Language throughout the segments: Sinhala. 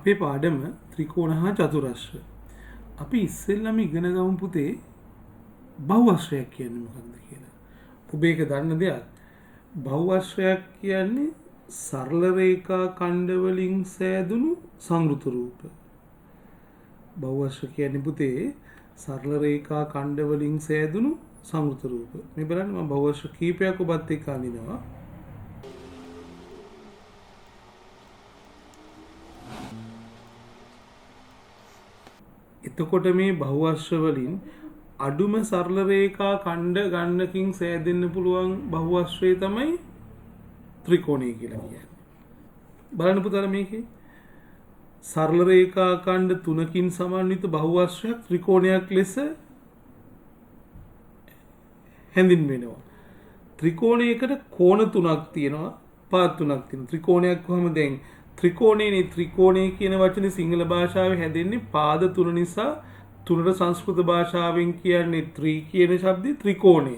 අපේ පාඩම ත්‍රිකෝණ හා චතුරස්‍ර. අපි ඉස්සෙල්ලාම ඉගෙන ගමු පුතේ බහුවස්‍රයක් කියන්නේ මොකක්ද කියලා. ඔබ ඒක දන්න දෙයක්. බහුවස්‍රයක් කියන්නේ සරල රේඛා ඛණ්ඩ වලින් සෑදුණු සංවෘත රූප. බහුවස්‍ර කියන්නේ පුතේ සරල රේඛා ඛණ්ඩ වලින් සෑදුණු සංවෘත රූප. මේ බලන්න මම බහුවස්‍ර කීපයක් ඔබත් එක්ක අඳිනවා. එතකොට මේ බහුවස්‍ර වලින් අඩුම සරල රේඛා ඛණ්ඩ ගණනකින් සෑදෙන්න පුළුවන් බහුවස්‍රය තමයි ත්‍රිකෝණය කියලා කියන්නේ. බලන්න පුතාලා මේකේ සරල රේඛා ඛණ්ඩ තුනකින් සමන්විත බහුවස්‍රයක් ත්‍රිකෝණයක් ලෙස හැඳින්වෙනවා. ත්‍රිකෝණයකට කෝණ තුනක් තියෙනවා, පාත් තුනක් තියෙනවා. ත්‍රිකෝණයක් කොහොමද දැන් ත්‍රිකෝණේ ත්‍රිකෝණය කියන වචනේ සිංහල භාෂාවේ හැදෙන්නේ පාද තුන නිසා. තුනට සංස්කෘත භාෂාවෙන් කියන්නේ ත්‍රි කියන શબ્දේ ත්‍රිකෝණය.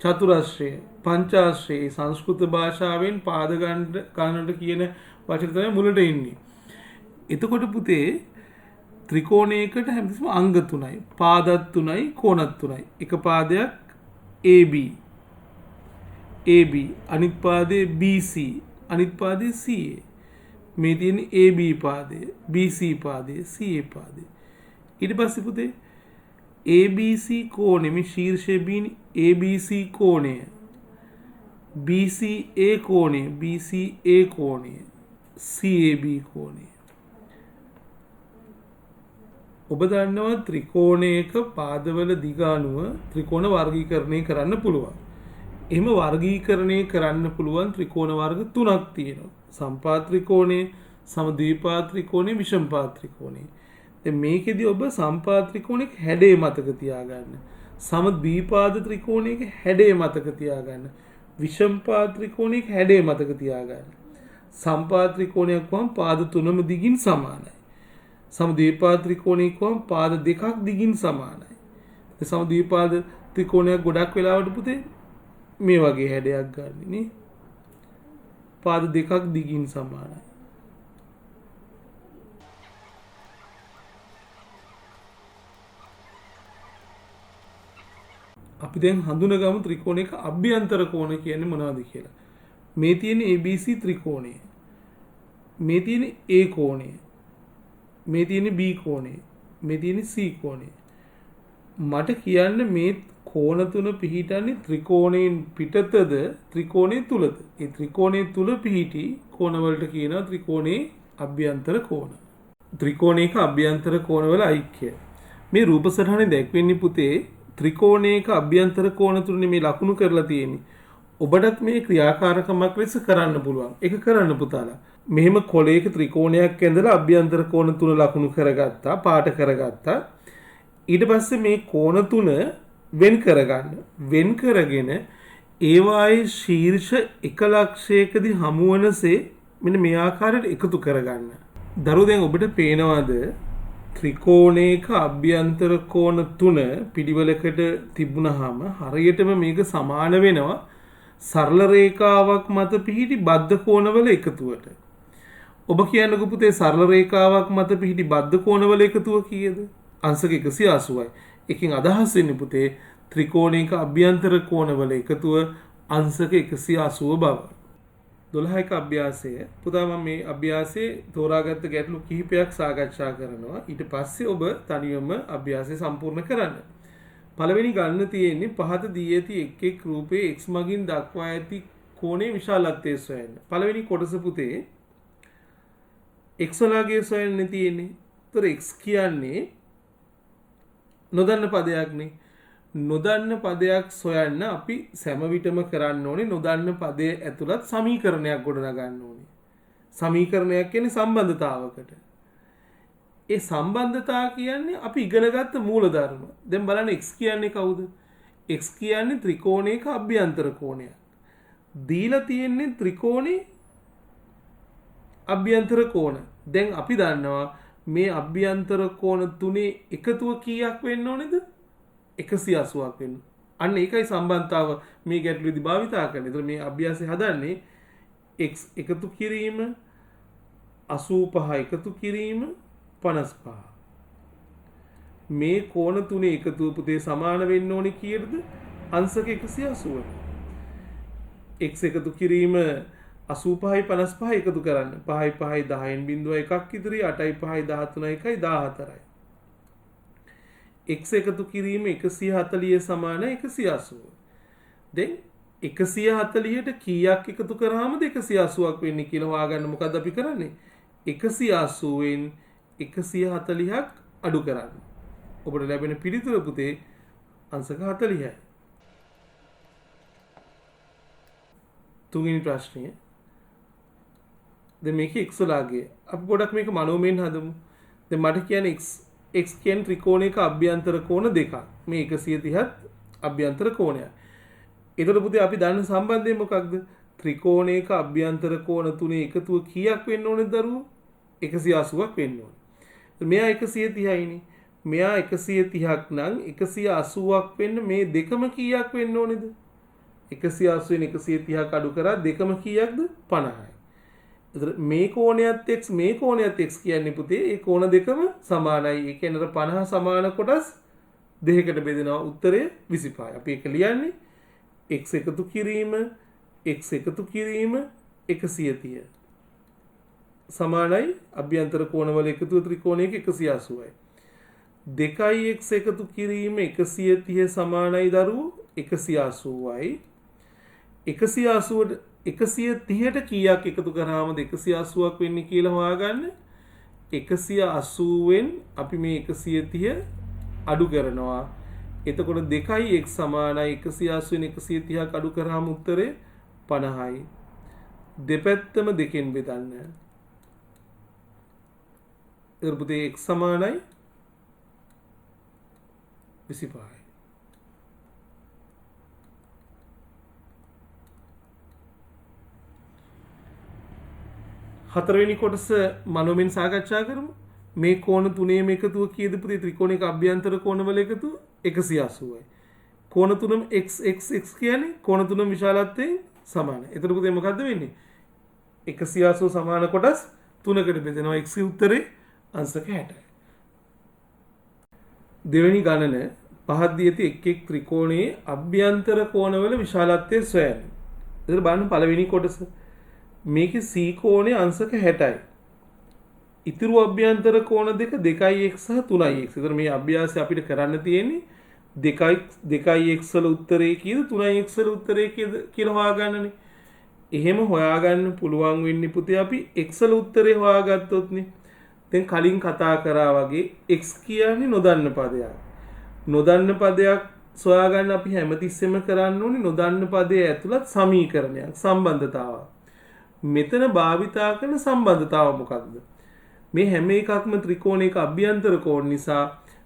චතුරස්‍රය, පංචාස්‍රය සංස්කෘත භාෂාවෙන් පාද ගණනට කියන වචන තමයි මුලට එන්නේ. එතකොට පුතේ ත්‍රිකෝණයකට හැමතිස්සම අංග තුනයි, පාදත් තුනයි, කෝණත් තුනයි. එක පාදයක් AB, AB අනිත් පාදේ BC, අනිත් පාදේ CA. මේ තියෙන AB පාදය, BC පාදය, CA පාදය. ඊට පස්සේ පුතේ ABC කෝණය මේ ශීර්ෂයේ බින ABC කෝණය, BCA කෝණය, BCA කෝණය, CAB කෝණය. ඔබ දන්නවා ත්‍රිකෝණයක පාදවල දිග අනුව ත්‍රිකෝණ වර්ගීකරණය කරන්න පුළුවන්. එහෙම වර්ගීකරණය කරන්න පුළුවන් ත්‍රිකෝණ වර්ග තුනක් තියෙනවා. සම්පාත ත්‍රිකෝණය, සමද්විපාද ත්‍රිකෝණය, විෂමපාද ත්‍රිකෝණය. දැන් මේකෙදි ඔබ සම්පාත ත්‍රිකෝණයක හැඩය මතක තියාගන්න. සමද්විපාද ත්‍රිකෝණයක හැඩය මතක තියාගන්න. විෂමපාද ත්‍රිකෝණයක හැඩය මතක තියාගන්න. සම්පාත ත්‍රිකෝණයක් වහම පාද තුනම දිගින් සමානයි. සමද්විපාද ත්‍රිකෝණයක් වහම පාද දෙකක් දිගින් සමානයි. සමද්විපාද ත්‍රිකෝණයක් ගොඩක් වෙලාවට පුතේ මේ වගේ හැඩයක් ගන්න නේ. පාද දෙකක් දිගින් සමානයි. අපි දැන් හඳුනගමු ත්‍රිකෝණයක අභ්‍යන්තර කෝණ කියන්නේ මොනවද කියලා. මේ තියෙන ABC ත්‍රිකෝණය, මේ තියෙන A කෝණය, මේ තියෙන B කෝණය, මේ තියෙන C කෝණය. මට කියන්න මේ කෝණ තුන පිහිටන්නේ ත්‍රිකෝණයෙන් පිටතද ත්‍රිකෝණය තුලද? ඒ ත්‍රිකෝණය තුල පිහිටි කෝණ වලට කියනවා ත්‍රිකෝණේ අභ්‍යන්තර කෝණ. ත්‍රිකෝණයක අභ්‍යන්තර කෝණවල ඓක්‍ය. මේ රූප සටහනේ දැක්වෙන්නේ පුතේ ත්‍රිකෝණයක අභ්‍යන්තර කෝණ තුනේ මේ ලකුණු කරලා තියෙන්නේ. ඔබටත් මේ ක්‍රියාකාරකමක් ලෙස කරන්න පුළුවන්. ඒක කරන්න පුතාලා. මෙහෙම කොලයක ත්‍රිකෝණයක් ඇඳලා අභ්‍යන්තර කෝණ තුන ලකුණු කරගත්තා, පාට කරගත්තා. ඊට පස්සේ මේ කෝණ තුන වෙන් කරගන්න. වෙන් කරගෙන ඒවායේ ශීර්ෂ එක ලක්ෂයකදී හමුවනසේ මෙන්න මේ ආකාරයට එකතු කරගන්න. දරුවෝ දැන් ඔබට පේනවාද ත්‍රිකෝණයක අභ්‍යන්තර කෝණ තුන පිළිවෙලකට තිබුණාම හරියටම මේක සමාන වෙනවා සරල රේඛාවක් මත පිහිටි බද්ධ කෝණවල එකතුවට. ඔබ කියන්නකෝ පුතේ සරල රේඛාවක් මත පිහිටි බද්ධ කෝණවල එකතුව කීයද? අංශක 180යි. එකකින් අදහස් වෙන්නේ පුතේ ත්‍රිකෝණයක අභ්‍යන්තර කෝණවල එකතුව අංශක 180 බව. 12ක අභ්‍යාසය. පුතා මම මේ අභ්‍යාසයේ තෝරාගත්ත ගැටලු කිහිපයක් සාකච්ඡා කරනවා. ඊට පස්සේ ඔබ තනියම අභ්‍යාසය සම්පූර්ණ කරන්න. පළවෙනි ගන්න තියෙන්නේ පහත දී ඇති එක් එක් රූපයේ x මගින් දක්වා ඇති කෝණයේ විශාලත්වය සොයන්න. පළවෙනි කොටස පුතේ x වලගේ සොයන්න තියෙන්නේ. ඒතර x කියන්නේ නොදන්න පදයක්නේ. නොදන්න පදයක් සොයන්න අපි සෑම විටම කරන්න ඕනේ නොදන්න පදයේ ඇතුළත් සමීකරණයක් ගොඩනගන්න ඕනේ. සමීකරණයක් කියන්නේ සම්බන්ධතාවකට. ඒ සම්බන්ධතාව කියන්නේ අපි ඉගෙනගත්ත මූලධර්ම. දැන් බලන්න x කියන්නේ කවුද? x කියන්නේ ත්‍රිකෝණයක අභ්‍යන්තර කෝණයක්. දීලා තියෙන්නේ ත්‍රිකෝණේ අභ්‍යන්තර කෝණ. දැන් අපි දන්නවා මේ අභ්‍යන්තර කෝණ තුනේ එකතුව කීයක් වෙන්න ඕනේද? 180ක් වෙන්න. අන්න ඒකයි සම්බන්ධතාව මේ ගැටලුවේදී භාවිතා කරන්නේ. ඒතර මේ අභ්‍යාසය හදන්නේ x එකතු කිරීම 85 එකතු කිරීම 55. මේ කෝණ තුනේ එකතුව පුතේ සමාන වෙන්න ඕනේ කීයටද? අංශක 180ට. x එකතු කිරීම 85යි 55 එකතු කරන්න. 5යි 5යි 10න් බිඳුව එකක් ඉදිරි 8යි 5යි 13යි 1යි 14යි. x එකතු කිරීම 140 සමාන 180. දැන් 140ට කීයක් එකතු කරාමද 180ක් වෙන්නේ කියලා හොයාගන්න මොකද්ද අපි කරන්නේ? 180න් 140ක් අඩු කරන්න. ඔබට ලැබෙන පිළිතුර පුතේ අංශක 40යි. තුන්වෙනි ප්‍රශ්නය. දැන් මේකේ x ලාගේ අපි පොඩක් මේක මනෝමයෙන් හදමු. දැන් මට කියන්නේ x කියන්නේ ත්‍රිකෝණයක අභ්‍යන්තර කෝණ දෙකක්. මේ 130ත් අභ්‍යන්තර කෝණයක්. එතකොට පුතේ අපි දන්න සම්බන්ධය මොකක්ද? ත්‍රිකෝණයක අභ්‍යන්තර කෝණ තුනේ එකතුව කීයක් වෙන්න ඕනේද දරුවෝ? 180ක් වෙන්න ඕනේ. මෙයා 130යිනේ. මෙයා 130ක් නම් 180ක් වෙන්න මේ දෙකම කීයක් වෙන්න ඕනේද? 180න් 130ක් අඩු කරා දෙකම කීයක්ද? 50යි. එතකොට මේ කෝණයත් x මේ කෝණයත් x කියන්නේ පුතේ ඒ කෝණ දෙකම සමානයි. ඒ කියන්නේ 50 සමාන කොටස් දෙකකට බෙදෙනවා. උත්තරය 25යි. අපි ඒක ලියන්නේ x එකතු කිරීම 130 සමානයි අභ්‍යන්තර කෝණවල එකතුව ත්‍රිකෝණයක 180යි. 2x එකතු කිරීම 130 සමානයි දරුවෝ 180යි. 130ට කීයක් එකතු කරාමද 180ක් වෙන්නේ කියලා හොයාගන්න. 180න් අපි මේ 130 අඩු කරනවා. එතකොට 2x සමානයි 180න් 130ක් අඩු කරාම උත්තරේ 50යි. දෙපැත්තම දෙකෙන් බෙදන්න. එතකොට පුතේ x සමානයි 25යි. හතරවෙනි කොටස මනෝමයෙන් සාකච්ඡා කරමු. මේ කෝණ තුනේම එකතුව කීයද පුතේ? ත්‍රිකෝණයක අභ්‍යන්තර කෝණවල එකතුව 180යි. කෝණ තුනම x කියන්නේ කෝණ තුනම විශාලත්වයෙන් සමානයි. එතකොට පුතේ මොකද්ද වෙන්නේ? 180 සමාන කොටස් තුනකට බෙදෙනවා. x උත්තරේ අංශක 60යි. දෙවෙනි ගණන පහක් දී ඇති එක් එක් ත්‍රිකෝණයේ අභ්‍යන්තර කෝණවල විශාලත්වය සොයන්න. එතකොට බලන්න පළවෙනි කොටස. මේකේ c කෝණය අංශක 60යි. ඉතුරු අභ්‍යන්තර කෝණ දෙක 2x සහ 3x. එතකොට මේ අභ්‍යාසය අපිට කරන්න තියෙන්නේ 2x වල උත්තරේ කීයද 3x වල උත්තරේ කීයද කියලා හොයාගන්නනේ. එහෙම හොයාගන්න පුළුවන් වෙන්නේ පුතේ අපි x වල උත්තරේ හොයාගත්තොත්නේ. දැන් කලින් කතා කරා වගේ x කියන්නේ නොදන්න පදයක්. නොදන්න පදයක් සොයාගන්න අපි හැමතිස්සෙම කරන්න ඕනේ නොදන්න පදයේ ඇතුළත් සමීකරණයක් සම්බන්ධතාවක්. මෙතන භාවිතා කරන සම්බන්ධතාව මොකක්ද? මේ හැම එකක්ම ත්‍රිකෝණයක අභ්‍යන්තර කෝණ නිසා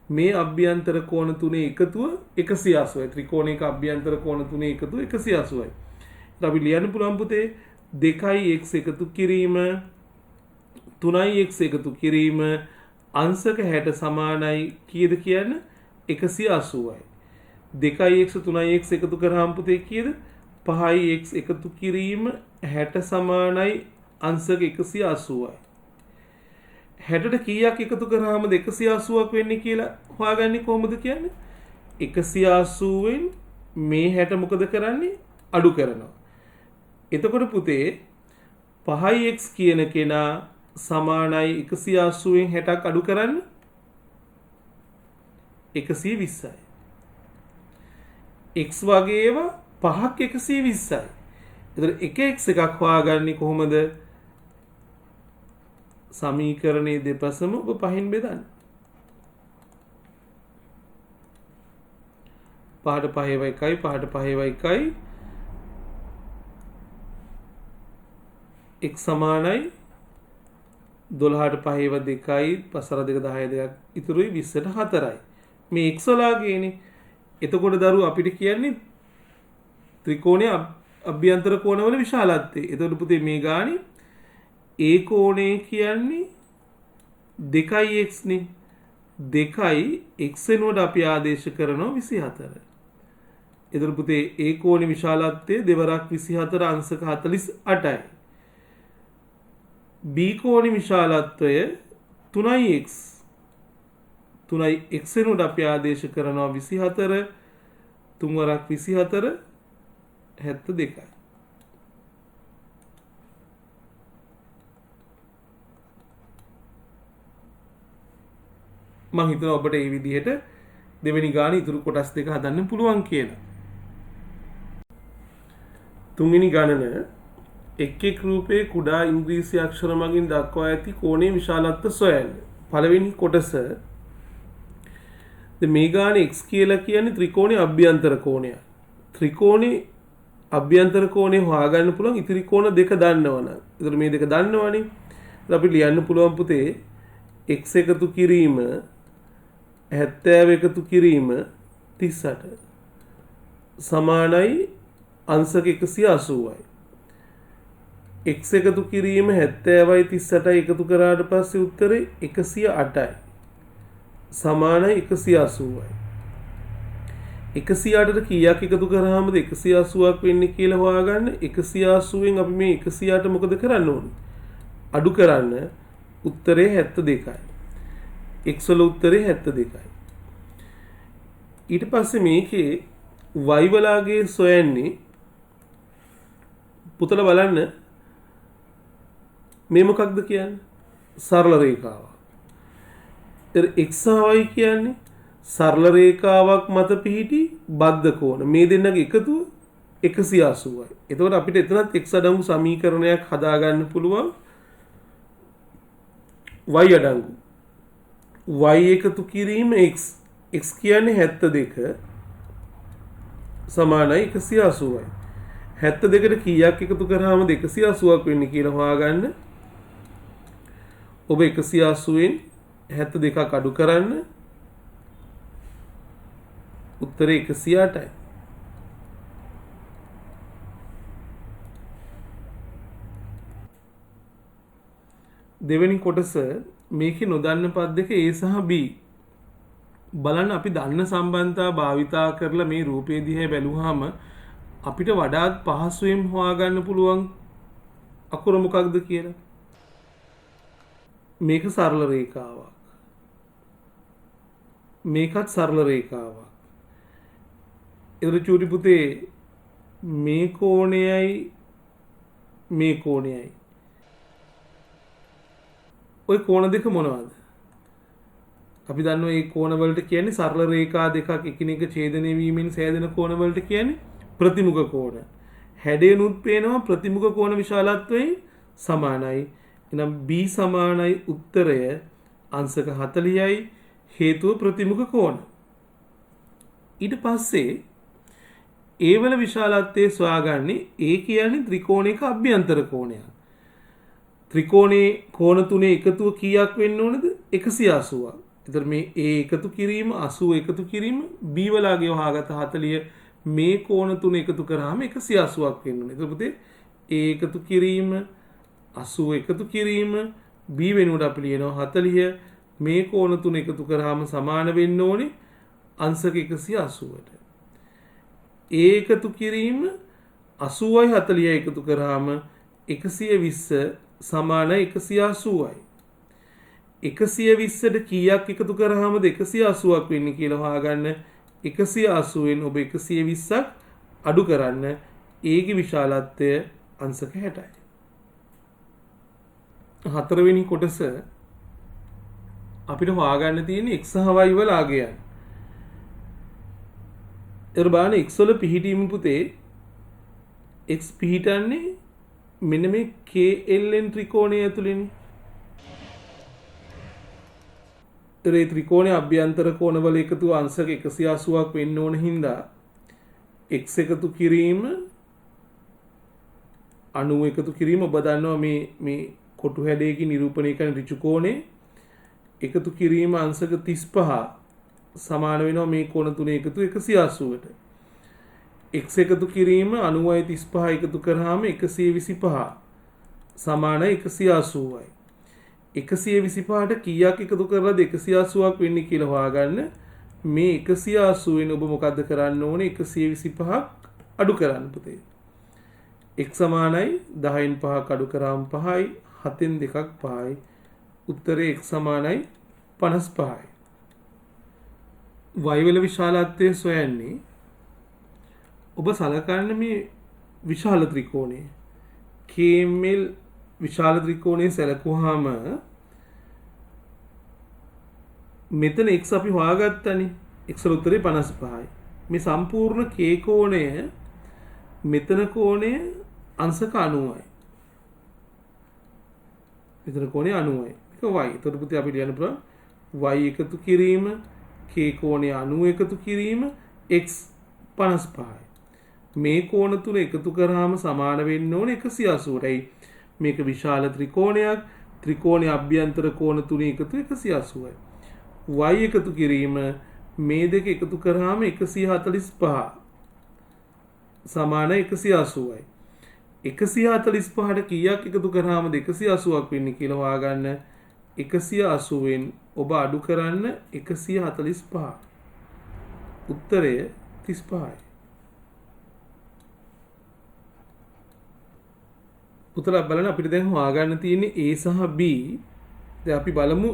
මේ අභ්‍යන්තර කෝණ තුනේ එකතුව 180යි. ත්‍රිකෝණයක අභ්‍යන්තර කෝණ තුනේ එකතුව 180යි. අපි ලියන්න පුළුවන් පුතේ 2x එකතු කිරීම 3x එකතු කිරීම අංශක 60 සමානයි කීයද කියන්නේ 180යි. 2x 3x එකතු කරාම පුතේ කීයද? 5x එකතු කිරීම 60 සමානයි අංශක 180යි. 60ට කීයක් එකතු කරාමද 180ක් වෙන්නේ කියලා හොයාගන්නේ කොහොමද කියන්නේ? 180න් මේ 60 මොකද කරන්නේ? අඩු කරනවා. එතකොට පුතේ 5x කියන කෙනා සමානයි 180න් 60ක් අඩු කරන්න 120යි. x වගේ ඒවා 5ක් 120යි. එතකොට 1x එකක් හොයාගන්නේ කොහොමද? සමීකරණයේ දෙපසම ඔබ පහෙන් බෙදන්න. 5ට 5 1යි 5ට 5 1යි x සමානයි 12ට 5 2යි 5 2 10 2ක් ඉතුරුයි 20ට 4යි. මේ x වලාගේනේ. එතකොට දරුවෝ අපිට කියන්නේ ත්‍රිකෝණයේ අභ්‍යන්තර කෝණවල විශාලත්වය. එතකොට පුතේ මේ ගානේ A කෝණය කියන්නේ 2x නේ. 2යි x වෙනුවට අපි ආදේශ කරනවා 24. එතකොට පුතේ A කෝණේ විශාලත්වය දෙවරක් 24 අංශක 48යි. B කෝණේ විශාලත්වය 3x. 3x වෙනුවට අපි ආදේශ කරනවා 24 3 වරක් 24 72යි. මම හිතනවා ඔබට මේ විදිහට දෙවෙනි ගානේ ඉතුරු කොටස් දෙක හදන්න පුළුවන් කියලා. තුන්වෙනි ගණන එක් එක් රූපයේ කුඩා ඉංග්‍රීසි අක්ෂර මගින් දක්වා ඇති කෝණයේ විශාලත්වය සොයන්න. පළවෙනි කොටස මේ ගානේ x කියලා කියන්නේ ත්‍රිකෝණයේ අභ්‍යන්තර කෝණය. ත්‍රිකෝණයේ අභ්‍යන්තර කෝණය හොයාගන්න පුළුවන් ඉතිරි කෝණ දෙක දන්නවනම්. ඒතර මේ දෙක දන්නවනේ. අපි ලියන්න පුළුවන් පුතේ x එකතු කිරීම 70 එකතු කිරීම 38 සමානයි අංශක 180යි. x එකතු කිරීම 70යි 38යි එකතු කරාට පස්සේ උත්තරේ 108යි. සමානයි 180යි. 108ට කීයක් එකතු කරාමද 180ක් වෙන්නේ කියලා හොයාගන්න. 180න් අපි මේ 108 මොකද කරන්න ඕනේ? අඩු කරන්න. උත්තරේ 72යි. x වල උත්තරේ 72යි. ඊට පස්සේ මේකේ y වලාගේ සොයන්නේ පුතල බලන්න මේ මොකක්ද කියන්නේ? සරල රේඛාවක්. x y කියන්නේ සරල රේඛාවක් මත පිහිටි බද්ධ කෝණ. මේ දෙන්නගේ එකතුව 180යි. එතකොට අපිට එතනත් x අඩංගු සමීකරණයක් හදාගන්න පුළුවන්. y අඩංගු y එකතු කිරීම x කියන්නේ 72 සමානයි 180යි. 72ට කීයක් එකතු කරාමද 180ක් වෙන්නේ කියලා හොයාගන්න. ඔබ 180න් 72ක් අඩු කරන්න. උත්තරේ 108යි. දෙවෙනි කොටස මේකේ නොදන්න පද දෙක A සහ B. බලන්න අපි දන්න සම්බන්ධතා භාවිතා කරලා මේ රූපය දිහා බැලුවාම අපිට වඩාත් පහසුවෙන් හොයාගන්න පුළුවන් අකුර මොකක්ද කියලා. මේක සරල රේඛාවක්. මේකත් සරල රේඛාවක්. ඒතර චූටි පුතේ මේ කෝණයයි මේ කෝණයයි ඔය කෝණ දෙක මොනවද? අපි දන්නවා මේ කෝණ වලට කියන්නේ සරල රේඛා දෙකක් එකිනෙක ඡේදනය වීමෙන් සෑදෙන කෝණ වලට කියන්නේ ප්‍රතිමුඛ කෝණ. හැඩයනුත් පේනවා ප්‍රතිමුඛ කෝණ විශාලත්වයෙන් සමානයි. එහෙනම් B සමානයි උත්තරය අංශක 40යි හේතුව ප්‍රතිමුඛ කෝණ. ඊට පස්සේ A වල විශාලත්වයේ සොයාගන්නේ A කියන්නේ ත්‍රිකෝණයක අභ්‍යන්තර කෝණයක්. ත්‍රිකෝණේ කෝණ තුනේ එකතුව කීයක් වෙන්න ඕනද? 180ක්. ඒතර මේ A එකතු කිරීම 80 එකතු කිරීම B වලාගේ වහාගත 40 මේ කෝණ තුන එකතු කරාම 180ක් වෙන්න ඕනේ. ඒතර පුතේ A එකතු කිරීම 80 එකතු කිරීම B වෙනුවට අපි ලියනවා 40 මේ කෝණ තුන එකතු කරාම සමාන වෙන්න ඕනේ අංශක 180ට. A එකතු කිරීම 80යි 40යි එකතු කරාම 120 සමානයි 180යි. 120ට කීයක් එකතු කරාමද 180ක් වෙන්නේ කියලා හොයාගන්න. 180න් ඔබ 120ක් අඩු කරන්න. A ගේ විශාලත්වය අංශක 60යි. හතරවෙනි කොටස අපිට හොයාගන්න තියෙන්නේ x සහ y වල ආගයන්. ඒතර බලන්න x වල පිහිටීම පුතේ x පිහිටන්නේ මෙන්න මේ KLN ත්‍රිකෝණය ඇතුළේනේ. ඒ ත්‍රිකෝණයේ අභ්‍යන්තර කෝණවල එකතු අංශක 180ක් වෙන්න ඕන හින්දා x එකතු කිරීම 90 එකතු කිරීම ඔබ දන්නවා මේ කොටු හැඩයකින් නිරූපණය කරන ඍජු කෝණේ එකතු කිරීම අංශක 35 සමාන වෙනවා මේ කෝණ තුනේ එකතු 180ට. x එකතු කිරීම 90යි 35 එකතු කරාම 125 සමානයි 180යි. 125ට කීයක් එකතු කරලාද 180ක් වෙන්නේ කියලා හොයාගන්න. මේ 180 වෙන ඔබ මොකද්ද කරන්න ඕනේ? 125ක් අඩු කරන්න පුතේ. x සමානයි 10න් 5ක් අඩු කරාම 5යි 7න් 2ක් 5යි. උත්තරේ x සමානයි 55යි. y වල විශාලත්වය සොයන්නේ ඔබ සලකන්න මේ විශාල ත්‍රිකෝණය. KML විශාල ත්‍රිකෝණය සැලකුවාම මෙතන x අපි හොයාගත්තනේ. x වල උත්තරේ 55යි. මේ සම්පූර්ණ k කෝණය මෙතන කෝණය අංශක 90යි. මෙතන කෝණය 90යි. ඒක y. එතකොට පුතේ අපි ලියන්න පුළුවන් y එකතු කිරීම k කෝණය 90 එකතු කිරීම x 55යි. මේ කෝණ තුන එකතු කරාම සමාන වෙන්න ඕනේ 180යි. මේක විශාල ත්‍රිකෝණයක්. ත්‍රිකෝණයේ අභ්‍යන්තර කෝණ තුනේ එකතු 180යි. y එකතු කිරීම මේ දෙක එකතු කරාම 145 සමාන 180යි. 145ට කීයක් එකතු කරාම 280ක් වෙන්නේ කියලා හොයාගන්න. 180න් ඔබ අඩු කරන්න 145. උත්තරය 35යි. පුතලා බලන්න අපිට දැන් හොයාගන්න තියෙන්නේ A සහ B. දැන් අපි බලමු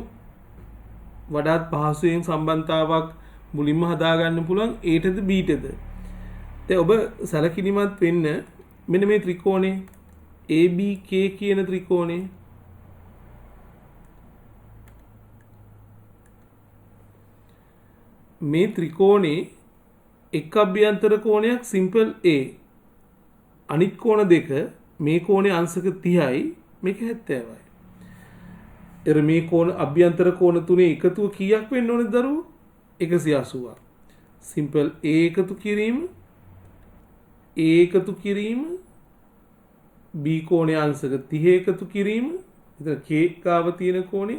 වඩාත් පහසුවෙන් සම්බන්ධතාවක් මුලින්ම හදාගන්න පුළුවන් Aටද Bටද. දැන් ඔබ සැලකිලිමත් වෙන්න මෙන්න මේ ත්‍රිකෝණේ ABK කියන ත්‍රිකෝණේ මේ ත්‍රිකෝණේ එක් අභ්‍යන්තර කෝණයක් සිම්පල් A. අනිත් කෝණ දෙක මේ කෝණේ අංශක 30යි මේක 70යි. එර මේ කෝණ අභ්‍යන්තර කෝණ තුනේ එකතුව කීයක් වෙන්න ඕනද දරුවෝ? 180ක්. සිම්පල් A එකතු කිරීම A එකතු කිරීම B කෝණයේ අංශක 30 එකතු කිරීම එතන K ගාව තියෙන කෝණය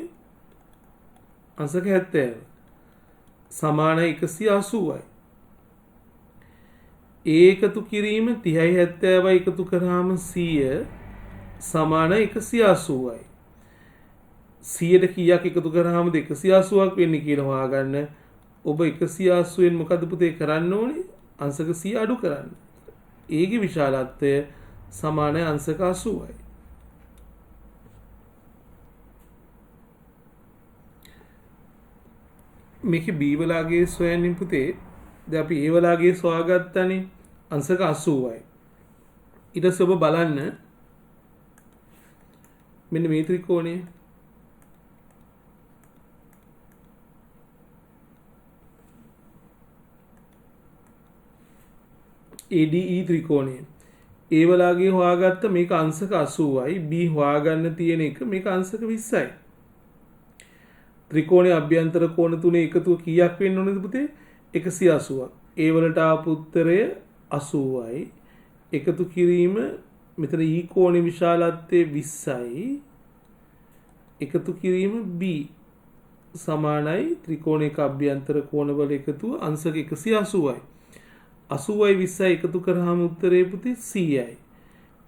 අංශක 70 සමාන 180යි. A එකතු කිරීම 30යි 70යි එකතු කරාම 100 සමාන 180යි. 100ට කීයක් එකතු කරාම 180ක් වෙන්නේ කියලා හොයාගන්න. ඔබ 180න් මොකද පුතේ කරන්න ඕනේ? අංශක 100 අඩු කරන්න. A ගේ විශාලත්වය සමාන අංශක 80යි. මේක B වලගේ සොයන්නේ පුතේ. දැන් අපි A වලගේ සොයාගත්තානේ අංශක 80යි. ඊට පස්සේ ඔබ බලන්න මෙන්න මේ ත්‍රිකෝණය ADE ත්‍රිකෝණය. A වලගේ හොයාගත්ත මේක අංශක 80යි. B හොයාගන්න තියෙන එක මේක අංශක 20යි. ත්‍රිකෝණයේ අභ්‍යන්තර කෝණ තුනේ එකතුව කීයක් වෙන්න ඕනද පුතේ? 180ක්. A වලට ආපු උත්තරය 80යි. එකතු කිරීම මෙතන E කෝණේ විශාලත්වය 20යි. එකතු කිරීම B සමානයි ත්‍රිකෝණයක අභ්‍යන්තර කෝණවල එකතුව අංශක 180යි. 80යි 20යි එකතු කරාම උත්තරේ පුතේ 100යි.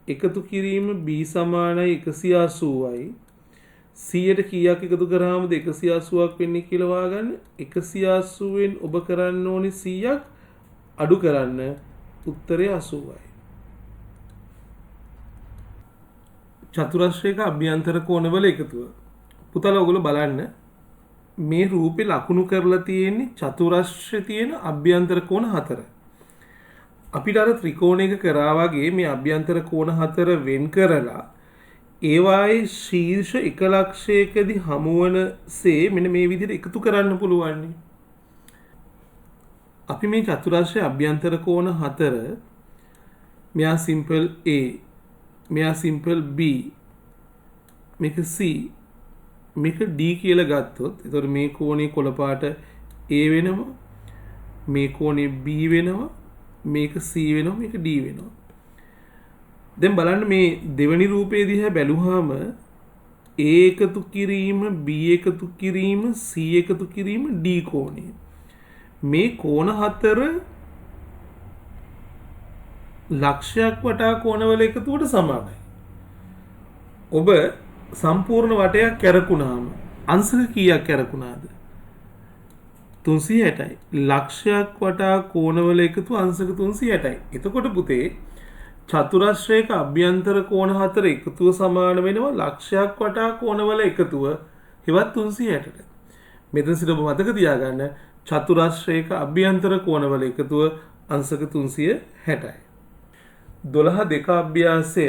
එකතු කිරීම B සමානයි 180යි. 100ට කීයක් එකතු කරාම 180ක් වෙන්නේ කියලා හොයාගන්න. 180න් ඔබ කරන්න ඕනේ 100ක් අඩු කරන්න. උත්තරේ 80යි. චතුරස්‍රයක අභ්‍යන්තර කෝණවල එකතුව. පුතලා ඔයගොල්ලෝ බලන්න මේ රූපේ ලකුණු කරලා තියෙන්නේ චතුරස්‍රයේ තියෙන අභ්‍යන්තර කෝණ 4. අපිට අර ත්‍රිකෝණයක කරා වගේ මේ අභ්‍යන්තර කෝණ 4 වෙන් කරලා ඒවායේ ශීර්ෂ එක ලක්ෂයකදී හමුවනසේ මෙන්න මේ විදිහට එකතු කරන්න පුළුවන්. අපි මේ චතුරස්‍රයේ අභ්‍යන්තර කෝණ 4 මෙයා සිම්පල් A මෙයා සිම්පල් B මේක C මේක D කියලා ගත්තොත් එතකොට මේ කෝණේ කොළ පාට A වෙනවා මේ කෝණේ B වෙනවා මේක C වෙනවා මේක D වෙනවා. දැන් බලන්න මේ දෙවෙනි රූපයේ දිහා බැලුවාම A එකතු කිරීම B එකතු කිරීම C එකතු කිරීම D කෝණය මේ කෝණ 4 ලක්ෂයක් වටා කෝණවල එකතුවට සමානයි. ඔබ සම්පූර්ණ වටයක් කැරකුණාම අංශක කීයක් කැරකුණාද? 360යි. ලක්ෂයක් වටා කෝණවල එකතු අංශක 360යි. එතකොට පුතේ චතුරස්‍රයක අභ්‍යන්තර කෝණ හතර එකතුව සමාන වෙනවා ලක්ෂයක් වටා කෝණවල එකතුව හෙවත් 360ට. මෙතන සිට ඔබ මතක තියාගන්න චතුරස්‍රයක අභ්‍යන්තර කෝණවල එකතුව අංශක 360යි. 12 දෙක අභ්‍යාසය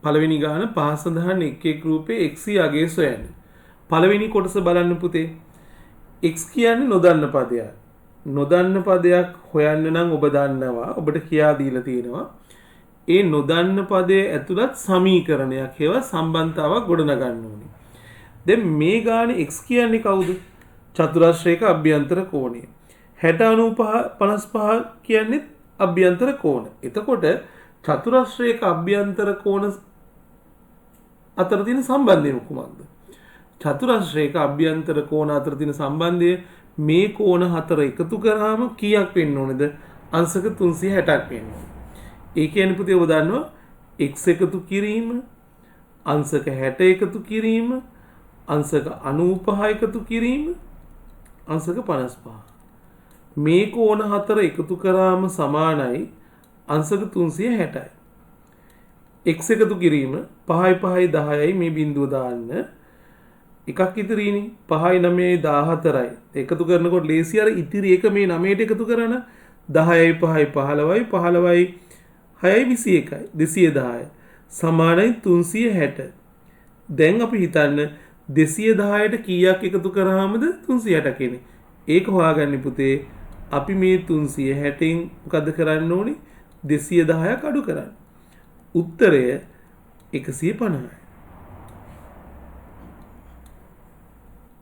පළවෙනි ගාන පහ සඳහන් එක් එක් රූපේ x අගය සොයන්න. පළවෙනි කොටස බලන්න පුතේ. x කියන්නේ නොදන්න පදයක්. නොදන්න පදයක් හොයන්න නම් ඔබ දන්නවා ඔබට කියා දීලා තියෙනවා. ඒ නොදන්න පදයේ ඇතුළත් සමීකරණයක් හේව සම්බන්ධතාවක් ගොඩනගන්න ඕනේ. දැන් මේ ගානේ x කියන්නේ කවුද? චතුරස්‍රයක අභ්‍යන්තර කෝණය. 60 95 55 කියන්නේ අභ්‍යන්තර කෝණ. එතකොට චතුරස්‍රයක අභ්‍යන්තර කෝණ අතර තියෙන සම්බන්ධය මොකක්ද? චතුරස්‍රයක අභ්‍යන්තර කෝණ අතර තියෙන සම්බන්ධය මේ කෝණ හතර එකතු කරාම කීයක් වෙන්න ඕනේද? අංශක 360ක් වෙන්න ඕනේ. ඒ කියන්නේ පුතේ ඔබ දන්නවා x එකතු කිරීම, අංශක 60 එකතු කිරීම, අංශක 95 එකතු කිරීම, අංශක 55. මේ කෝණ හතර එකතු කරාම සමානයි අංශක 360යි. x එකතු කිරීම 5යි 5යි 10යි මේ බිඳුව දාන්න. එකක් ඉතිරිනේ 5යි 9යි 14යි. එකතු කරනකොට ලේසි අර ඉතිරි එක මේ 9ට එකතු කරන 10යි 5යි 15යි 15යි 6යි 21යි 210යි සමානයි 360. දැන් අපි හිතන්න 210ට කීයක් එකතු කරාමද 360 කියන්නේ. ඒක හොයාගන්න පුතේ. අපි මේ 360න් මොකද කරන්න ඕනේ? 210ක් අඩු කරන්න. උත්තරය 150යි.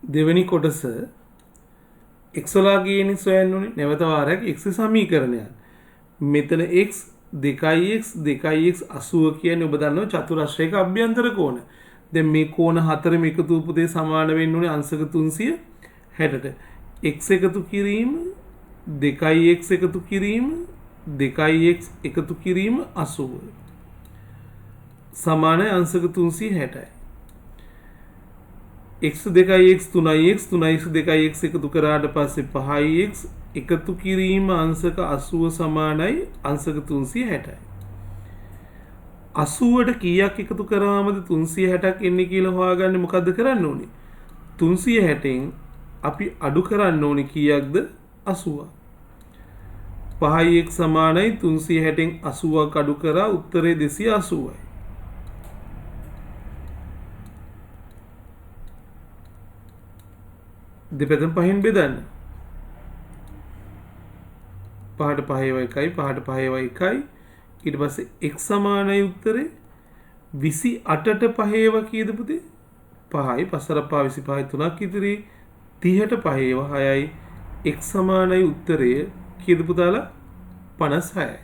දෙවෙනි කොටස x වල ගේන්නේ සොයන්න ඕනේ. නැවත වාරයක් x සමීකරණයක්. මෙතන x 2x 2x 80 කියන්නේ ඔබ දන්නවා චතුරස්‍රයක අභ්‍යන්තර කෝණ. දැන් මේ කෝණ හතරෙම එකතු උපදේ සමාන වෙන්න ඕනේ අංශක 360ට. x එකතු කිරීම 2x එකතු කිරීම 2x එකතු කිරීම 80 සමානයි අංශක 360යි. x 2x 3x 3x 2x එකතු කරාට පස්සේ 5x එකතු කිරීම අංශක 80 සමානයි අංශක 360යි. 80ට කීයක් එකතු කරාමද 360ක් එන්නේ කියලා හොයාගන්න මොකද්ද කරන්න ඕනේ? 360න් අපි අඩු කරන්න ඕනේ කීයක්ද? 80. 5x සමානයි 360න් 80ක් අඩු කරා උත්තරේ 280යි. දෙපැත්තෙන් පහෙන් බෙදන්න. 5ට 5 1යි 5ට 5 1යි ඊට පස්සේ x සමානයි උත්තරේ 28ට 5 කීයද පුතේ? 5යි 5 25යි 3ක් ඉතිරි 30ට 5 6යි x සමානයි උත්තරය කීයද පුතාලා? 56යි.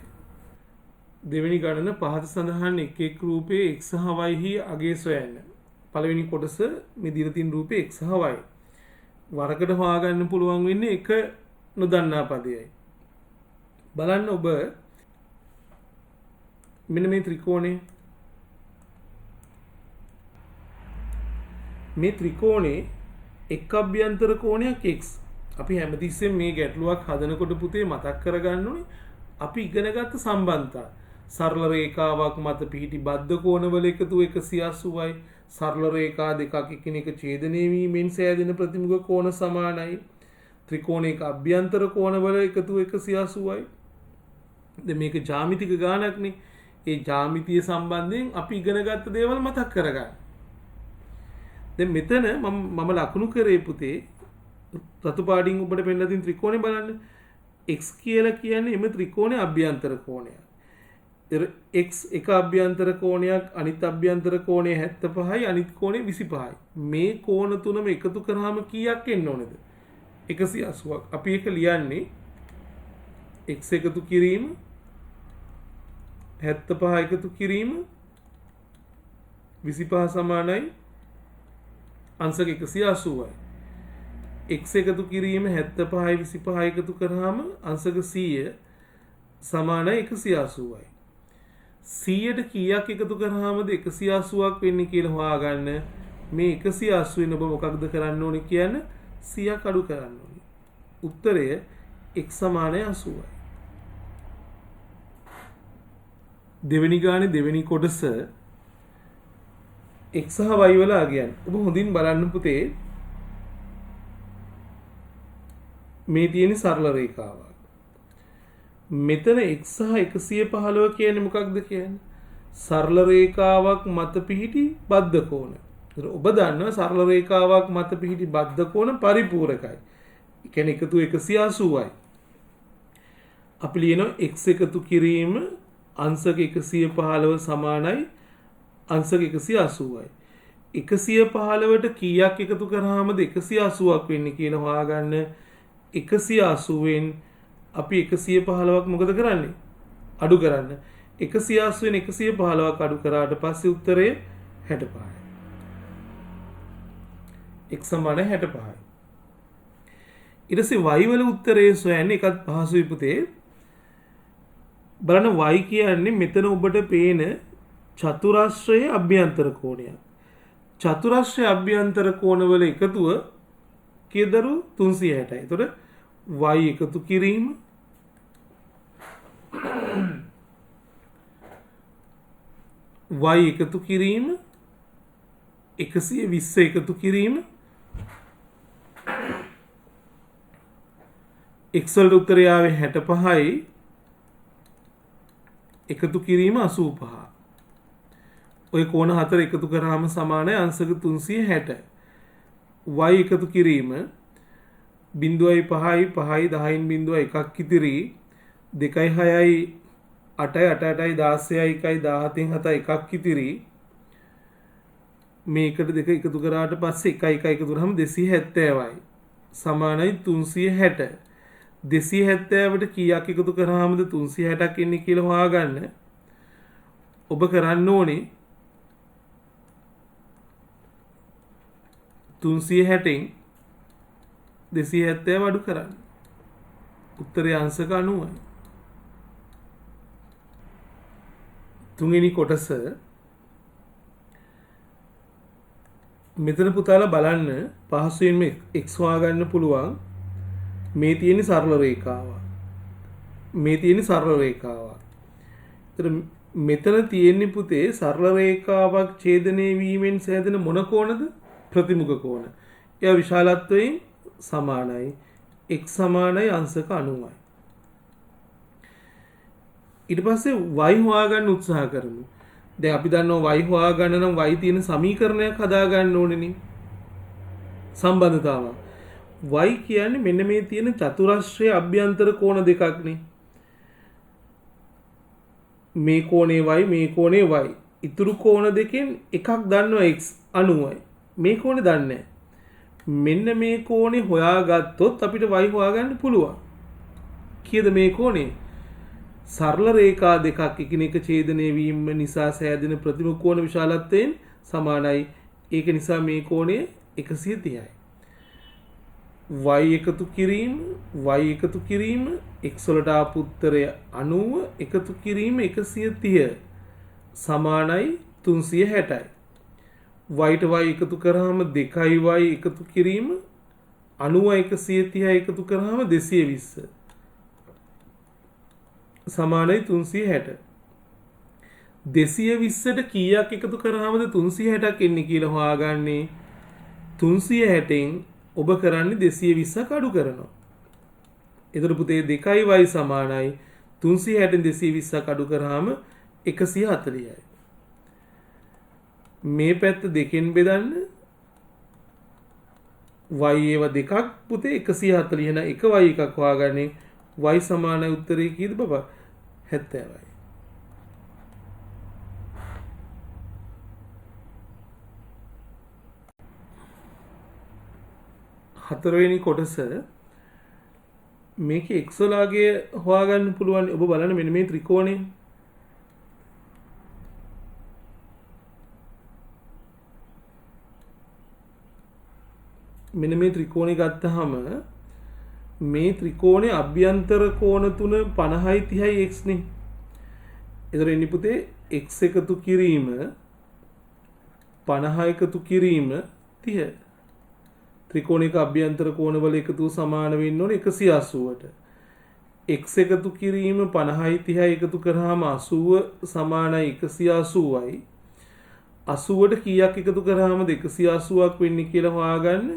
දෙවෙනි ගණන පහත සඳහන් එක් එක් රූපයේ x සහ y හි අගය සොයන්න. පළවෙනි කොටස මේ දීලා තියෙන රූපේ x සහ y වරකට හොයාගන්න පුළුවන් වෙන්නේ එක නොදන්නා පදයයි. බලන්න ඔබ මෙන්න මේ ත්‍රිකෝණය. මේ ත්‍රිකෝණේ එක් අභ්‍යන්තර කෝණයක් x. අපි හැමතිස්සෙම මේ ගැටලුවක් හදනකොට පුතේ මතක් කරගන්න ඕනේ අපි ඉගෙනගත්ත සම්බන්ධතා. සරල රේඛාවක් මත පිහිටි බද්ධ කෝණවල එකතුව 180යි. සරල රේඛා දෙකක් එකිනෙක ඡේදනය වීමෙන් සෑදෙන ප්‍රතිමුඛ කෝණ සමානයි. ත්‍රිකෝණයක අභ්‍යන්තර කෝණවල එකතුව 180යි. දැන් මේක ජ්‍යාමිතික ගානක්නේ. ඒ ජ්‍යාමිතිය සම්බන්ධයෙන් අපි ඉගෙනගත්ත දේවල් මතක් කරගන්න. දැන් මෙතන මම ලකුණු කරේ පුතේ රතු පාටින් ඔබට පෙන්නලා තියෙන ත්‍රිකෝණය බලන්න. x කියලා කියන්නේ එම ත්‍රිකෝණයේ අභ්‍යන්තර කෝණයක්. x එක අභ්‍යන්තර කෝණයක් අනිත් අභ්‍යන්තර කෝණය 75යි අනිත් කෝණය 25යි. මේ කෝණ තුනම එකතු කරාම කීයක් එන්න ඕනේද? 180ක්. අපි ඒක ලියන්නේ x එකතු කිරීම 75 එකතු කිරීම 25 සමානයි අංශක 180යි. x එකතු කිරීම 75යි 25 එකතු කරාම අංශක 100 සමානයි 180යි. 100ට කීයක් එකතු කරාමද 180ක් වෙන්නේ කියලා හොයාගන්න. මේ 180 ඔබ මොකක්ද කරන්න ඕනේ කියන්නේ 100ක් අඩු කරන්න ඕනේ. උත්තරය x සමානයි 80යි. දෙවෙනි ගානේ දෙවෙනි කොටස x සහ y වල අගයන්. ඔබ හොඳින් බලන්න පුතේ. මේ තියෙන සරල රේඛාවක්. මෙතන x සහ 115 කියන්නේ මොකක්ද කියන්නේ? සරල රේඛාවක් මත පිහිටි බද්ධ කෝණ. ඔබ දන්නවා සරල රේඛාවක් මත පිහිටි බද්ධ කෝණ පරිපූරකයි. ඒ කියන්නේ එකතු 180යි. අපි ලියනවා x එකතු කිරීම අංශක 115 සමානයි අංශක 180යි. 115ට කීයක් එකතු කරාමද 180ක් වෙන්නේ කියලා හොයාගන්න. 180න් අපි 115ක් මොකද කරන්නේ? අඩු කරන්න. 180න් 115ක් අඩු කරාට පස්සේ උත්තරය 65යි. x සමාන 65යි. ඊට පස්සේ y වල උත්තරේ සොයන්නේ එකත් පහසුයි පුතේ. බලන්න y කියන්නේ මෙතන ඔබට පේන චතුරස්‍රයේ අභ්‍යන්තර කෝණයක්. චතුරස්‍රයේ අභ්‍යන්තර කෝණවල එකතුව කීයදරු 360යි. එතකොට y එකතු කිරීම y එකතු කිරීම 120 එකතු කිරීම x වලට උත්තරය ආවේ 65යි එකතු කිරීම 85. ඔය කෝණ හතර එකතු කරාම සමානයි අංශක 360. y එකතු කිරීම 0.5යි 5යි 10න් 0.1ක් ඉතිරි 2යි 6යි 8යි 8යි 16යි 1යි 17න් 7යි 1ක් ඉතිරි මේකට දෙක එකතු කරාට පස්සේ 1යි 1 එකතු කරාම 270යි සමානයි 360. 270ට කීයක් එකතු කරාමද 360ක් එන්නේ කියලා හොයාගන්න. ඔබ කරන්න ඕනේ 360න් 270 අඩු කරන්න. උත්තරය අංශක 90යි. තුන්වෙනි කොටස මෙතන පුතාලා බලන්න පහසුවෙන්ම x හොයාගන්න පුළුවන්. මේ තියෙන සරල රේඛාවක්. මේ තියෙන සරල රේඛාවක්. ඒතර මෙතන තියෙන්නේ පුතේ සරල රේඛාවක් ඡේදනය වීමෙන් සෑදෙන මොන කෝණද? ප්‍රතිමුඛ කෝණ. එයා විශාලත්වයෙන් සමානයි. x සමානයි අංශක 90යි. ඊට පස්සේ y හොයාගන්න උත්සාහ කරමු. දැන් අපි දන්නවා y හොයාගන්න නම් y තියෙන සමීකරණයක් හදාගන්න ඕනේ නේ. සම්බන්ධතාවක්. y කියන්නේ මෙන්න මේ තියෙන චතුරස්‍රයේ අභ්‍යන්තර කෝණ දෙකක් නේ. මේ කෝණේ y මේ කෝණේ y. ඉතුරු කෝණ දෙකෙන් එකක් දන්නවා x 90යි. මේ කෝණේ දන්නේ නැහැ. මෙන්න මේ කෝණේ හොයාගත්තොත් අපිට y හොයාගන්න පුළුවන්. කීයද මේ කෝණේ? සරල රේඛා දෙකක් එකිනෙක ඡේදනය වීම නිසා සෑදෙන ප්‍රතිමුඛ කෝණ විශාලත්වයෙන් සමානයි. ඒක නිසා මේ කෝණය 130යි. y එකතු කිරීම x වලට ආපු උත්තරය 90 එකතු කිරීම 130 සමානයි 360යි. y ට y එකතු කරාම 2y එකතු කිරීම 90 130 එකතු කරාම 220 සමානයි 360. 220ට කීයක් එකතු කරාමද 360ක් එන්නේ කියලා හොයාගන්නේ. 360න් ඔබ කරන්නේ 220ක් අඩු කරනවා. එතකොට පුතේ 2y සමානයි 360න් 220ක් අඩු කරාම 140යි. මේ පැත්ත දෙකෙන් බෙදන්න y ඒව දෙකක් පුතේ 140 න එක y එකක් හොයාගන්නේ. y සමානයි උත්තරේ කීයද බබා? 70යි. හතරවෙනි කොටස මේකේ x වලගේ හොයාගන්න පුළුවන්. ඔබ බලන්න මෙන්න මේ ත්‍රිකෝණය. මෙන්න මේ ත්‍රිකෝණය ගත්තාම මේ ත්‍රිකෝණයේ අභ්‍යන්තර කෝණ තුන 50යි 30යි x නේ. ඒතර එන්නේ පුතේ x එකතු කිරීම 50 එකතු කිරීම 30. ත්‍රිකෝණයක අභ්‍යන්තර කෝණවල එකතු සමාන වෙන්න ඕනේ 180ට. x එකතු කිරීම 50යි 30යි එකතු කරාම 80 සමානයි 180යි. 80ට කීයක් එකතු කරාමද 180ක් වෙන්නේ කියලා හොයාගන්න.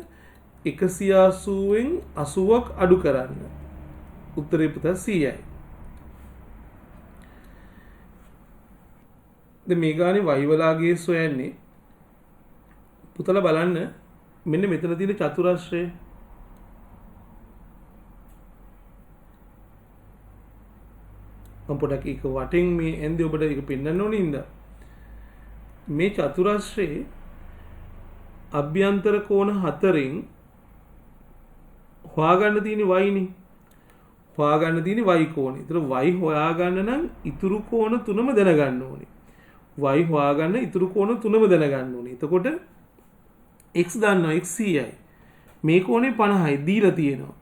180න් 80ක් අඩු කරන්න. උත්තරේ පුතා 100යි. දැන් මේ ගානේ y වලාගේ සොයන්නේ පුතලා බලන්න මෙන්න මෙතන තියෙන චතුරස්‍රය මම පොඩක් ඒක වටෙන් මේ ඇන්දේ ඔබට ඒක පෙන්වන්න ඕනේ ඉඳා මේ චතුරස්‍රයේ අභ්‍යන්තර කෝණ 4න් හොයාගන්න තියෙන්නේ y නේ හොයාගන්න තියෙන්නේ y කෝණය. ඒතර y හොයාගන්න නම් ඉතුරු කෝණ තුනම දැනගන්න ඕනේ. y හොයාගන්න ඉතුරු කෝණ තුනම දැනගන්න ඕනේ. එතකොට x දන්නවා x 100යි. මේ කෝණේ 50යි දීලා තියෙනවා.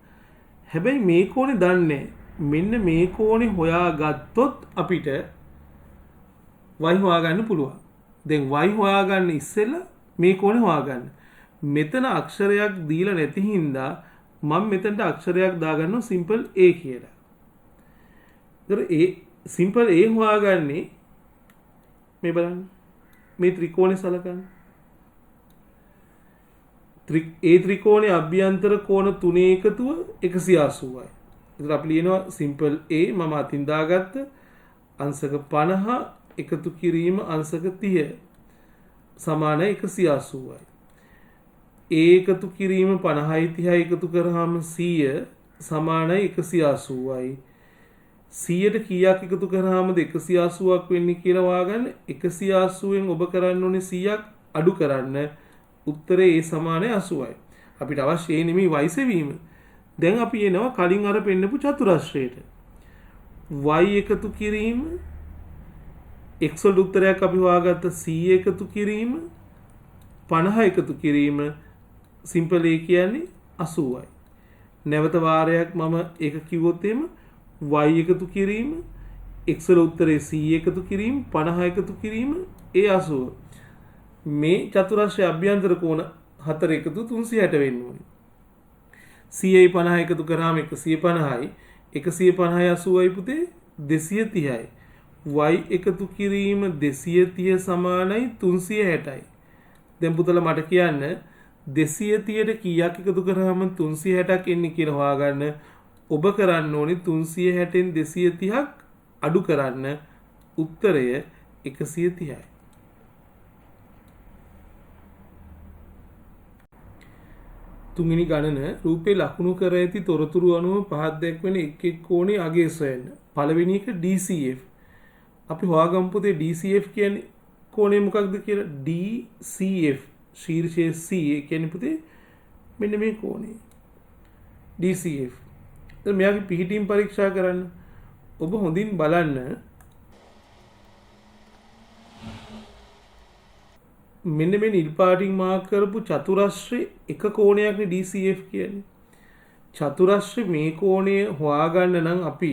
හැබැයි මේ කෝණේ දන්නේ මෙන්න මේ කෝණේ හොයාගත්තොත් අපිට y හොයාගන්න පුළුවන්. දැන් y හොයාගන්න ඉස්සෙල්ලා මේ කෝණේ හොයාගන්න. මෙතන අක්ෂරයක් දීලා නැති හින්දා මම මෙතනට අක්ෂරයක් දාගන්නවා simple a කියලා. ඒතර a simple a හොයාගන්නේ මේ බලන්න. මේ ත්‍රිකෝණය සලකන්න. ඒ ත්‍රිකෝණයේ අභ්‍යන්තර කෝණ තුනේ එකතුව 180යි. ඒතර අපි ලියනවා simple a මම අතින් දාගත්ත අංශක 50 එකතු කිරීම අංශක 30 සමාන 180යි. a එකතු කිරීම 50යි 30යි එකතු කරාම 100 සමානයි 180යි. 100ට කීයක් එකතු කරාමද 180ක් වෙන්නේ කියලා හොයාගන්න. 180න් ඔබ කරන්න ඕනේ 100ක් අඩු කරන්න. උත්තරේ a සමානයි 80යි. අපිට අවශ්‍ය නෙමෙයි y සෙවීම. දැන් අපි එනවා කලින් අර පෙන්නපු චතුරස්‍රයට. y එකතු කිරීම x වල උත්තරයක් අපි හොයාගත්ත 100 එකතු කිරීම 50 එකතු කිරීම simple a කියන්නේ 80යි. නැවත වාරයක් මම ඒක කිව්වොත් එහෙම y එකතු කිරීම x වල උත්තරේ 100 එකතු කිරීම 50 එකතු කිරීම a 80. මේ චතුරස්‍රයේ අභ්‍යන්තර කෝණ 4 එකතු 360 වෙන්න ඕනේ. 100යි 50 එකතු කරාම 150යි 150යි 80යි පුතේ 230යි. y එකතු කිරීම 230 සමානයි 360යි. දැන් පුතලා මට කියන්න 230ට කීයක් එකතු කරාම 360ක් එන්නේ කියලා හොයාගන්න. ඔබ කරන්න ඕනේ 360න් 230ක් අඩු කරන්න. උත්තරය 130යි. තුන්වෙනි ගණන රූපේ ලකුණු කර ඇති තොරතුරු අනුව පහත් දැක්වෙන එක් එක් කෝණේ අගය සොයන්න. පළවෙනි එක DCF. අපි හොයාගමු පුතේ DCF කියන්නේ කෝණය මොකක්ද කියලා. DCF ශීර්ෂයේ C කියන්නේ පුතේ මෙන්න මේ කෝණය. DCF. දැන් මෙයාගේ පිහිටීම් පරීක්ෂා කරන්න. ඔබ හොඳින් බලන්න. මෙන්න මේ නිල් පාටින් මාක් කරපු චතුරස්‍රයේ එක කෝණයක්නේ DCF කියන්නේ. චතුරස්‍රයේ මේ කෝණය හොයාගන්න නම් අපි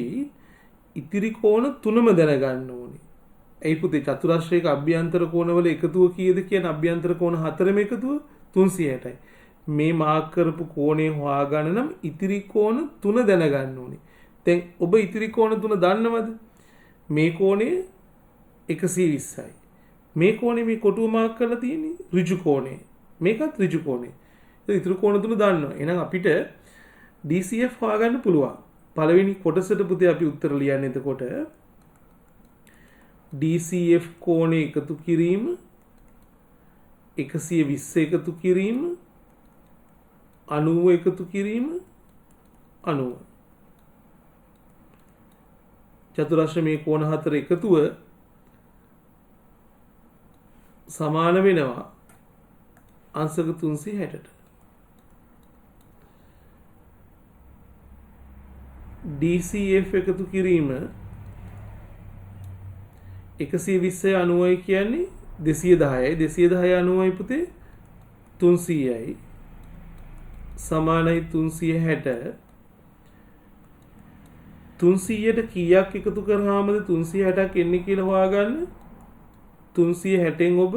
ඉතිරි කෝණ තුනම දැනගන්න ඕනේ. ඒ පුතේ චතුරස්‍රයක අභ්‍යන්තර කෝණවල එකතුව කීයද කියන්නේ අභ්‍යන්තර කෝණ 4ම එකතුව 360යි. මේ මාක් කරපු කෝණය හොයාගන්න නම් ඉතිරි කෝණ 3 දැනගන්න ඕනේ. දැන් ඔබ ඉතිරි කෝණ 3 දන්නවද? මේ කෝණය 120යි. මේ කෝණය මේ කොටුව මාක් කරලා තියෙන්නේ ඍජු කෝණය. මේකත් ඍජු කෝණය. ඒ ඉතිරි කෝණ 3 දන්නවා. එහෙනම් අපිට DCF හොයාගන්න පුළුවන්. පළවෙනි කොටසට පුතේ අපි උත්තර ලියන්නේ එතකොට DCF කෝණය එකතු කිරීම 120 එකතු කිරීම 90 එකතු කිරීම 90. චතුරස්‍රයේ මේ කෝණ 4 එකතුව සමාන වෙනවා අංශක 360ට. DCF එකතු කිරීම 120යි 90යි කියන්නේ 210යි 210යි 90යි පුතේ 300යි සමානයි 360. 300ට කීයක් එකතු කරාමද 360ක් එන්නේ කියලා හොයාගන්න. 360න් ඔබ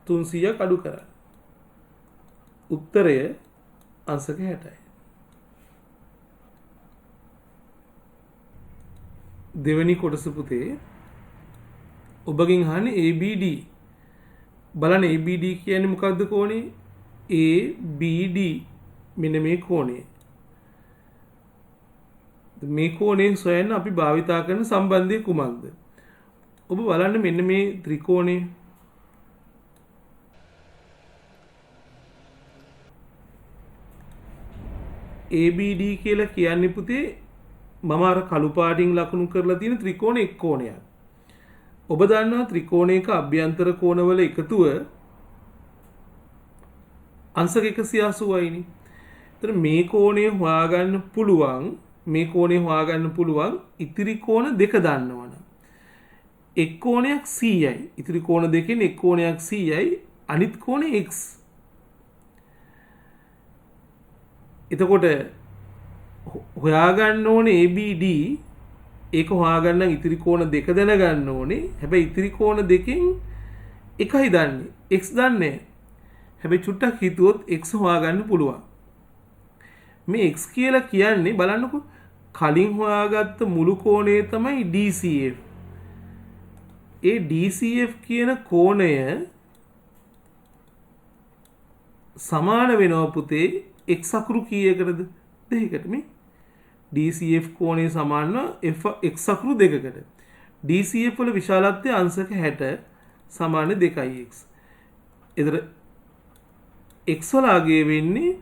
300ක් අඩු කරන්න. උත්තරය අංශක 60යි. දෙවෙනි කොටස පුතේ ඔබගෙන් අහන්නේ ABD. බලන්න ABD කියන්නේ මොකක්ද කෝණේ? ABD මෙන්න මේ කෝණය. මේ කෝණයෙන් සොයන්න අපි භාවිතා කරන සම්බන්ධය කුමක්ද? ඔබ බලන්න මෙන්න මේ ත්‍රිකෝණය. ABD කියලා කියන්නේ පුතේ මම අර කළු පාටින් ලකුණු කරලා තියෙන ත්‍රිකෝණ එක් කෝණයක්. ඔබ දන්නවා ත්‍රිකෝණයක අභ්‍යන්තර කෝණවල එකතුව අංශක 180යිනේ. ඒතර මේ කෝණය හොයාගන්න පුළුවන් ඉතිරි කෝණ දෙක දන්නවනම්. එක් කෝණයක් 100යි. ඉතිරි කෝණ දෙකෙන් එක් කෝණයක් 100යි. අනිත් කෝණය x. එතකොට හොයාගන්න ඕනේ ABD. ඒක හොයාගන්න ඉතිරි කෝණ දෙක දැනගන්න ඕනේ. හැබැයි ඉතිරි කෝණ දෙකෙන් එකයි දන්නේ. x දන්නේ. හැබැයි චුට්ටක් හිතුවොත් x හොයාගන්න පුළුවන්. මේ x කියලා කියන්නේ බලන්නකෝ කලින් හොයාගත්ත මුළු කෝණය තමයි DCF. ඒ DCF කියන කෝණය සමාන වෙනවා පුතේ x අකුරු කීයකටද? දෙකකට. මේ DCF කෝණය සමාන x අකුරු දෙකකට. DCF වල විශාලත්වය අංශක 60 සමාන 2x. එතන x වල අගය වෙන්නේ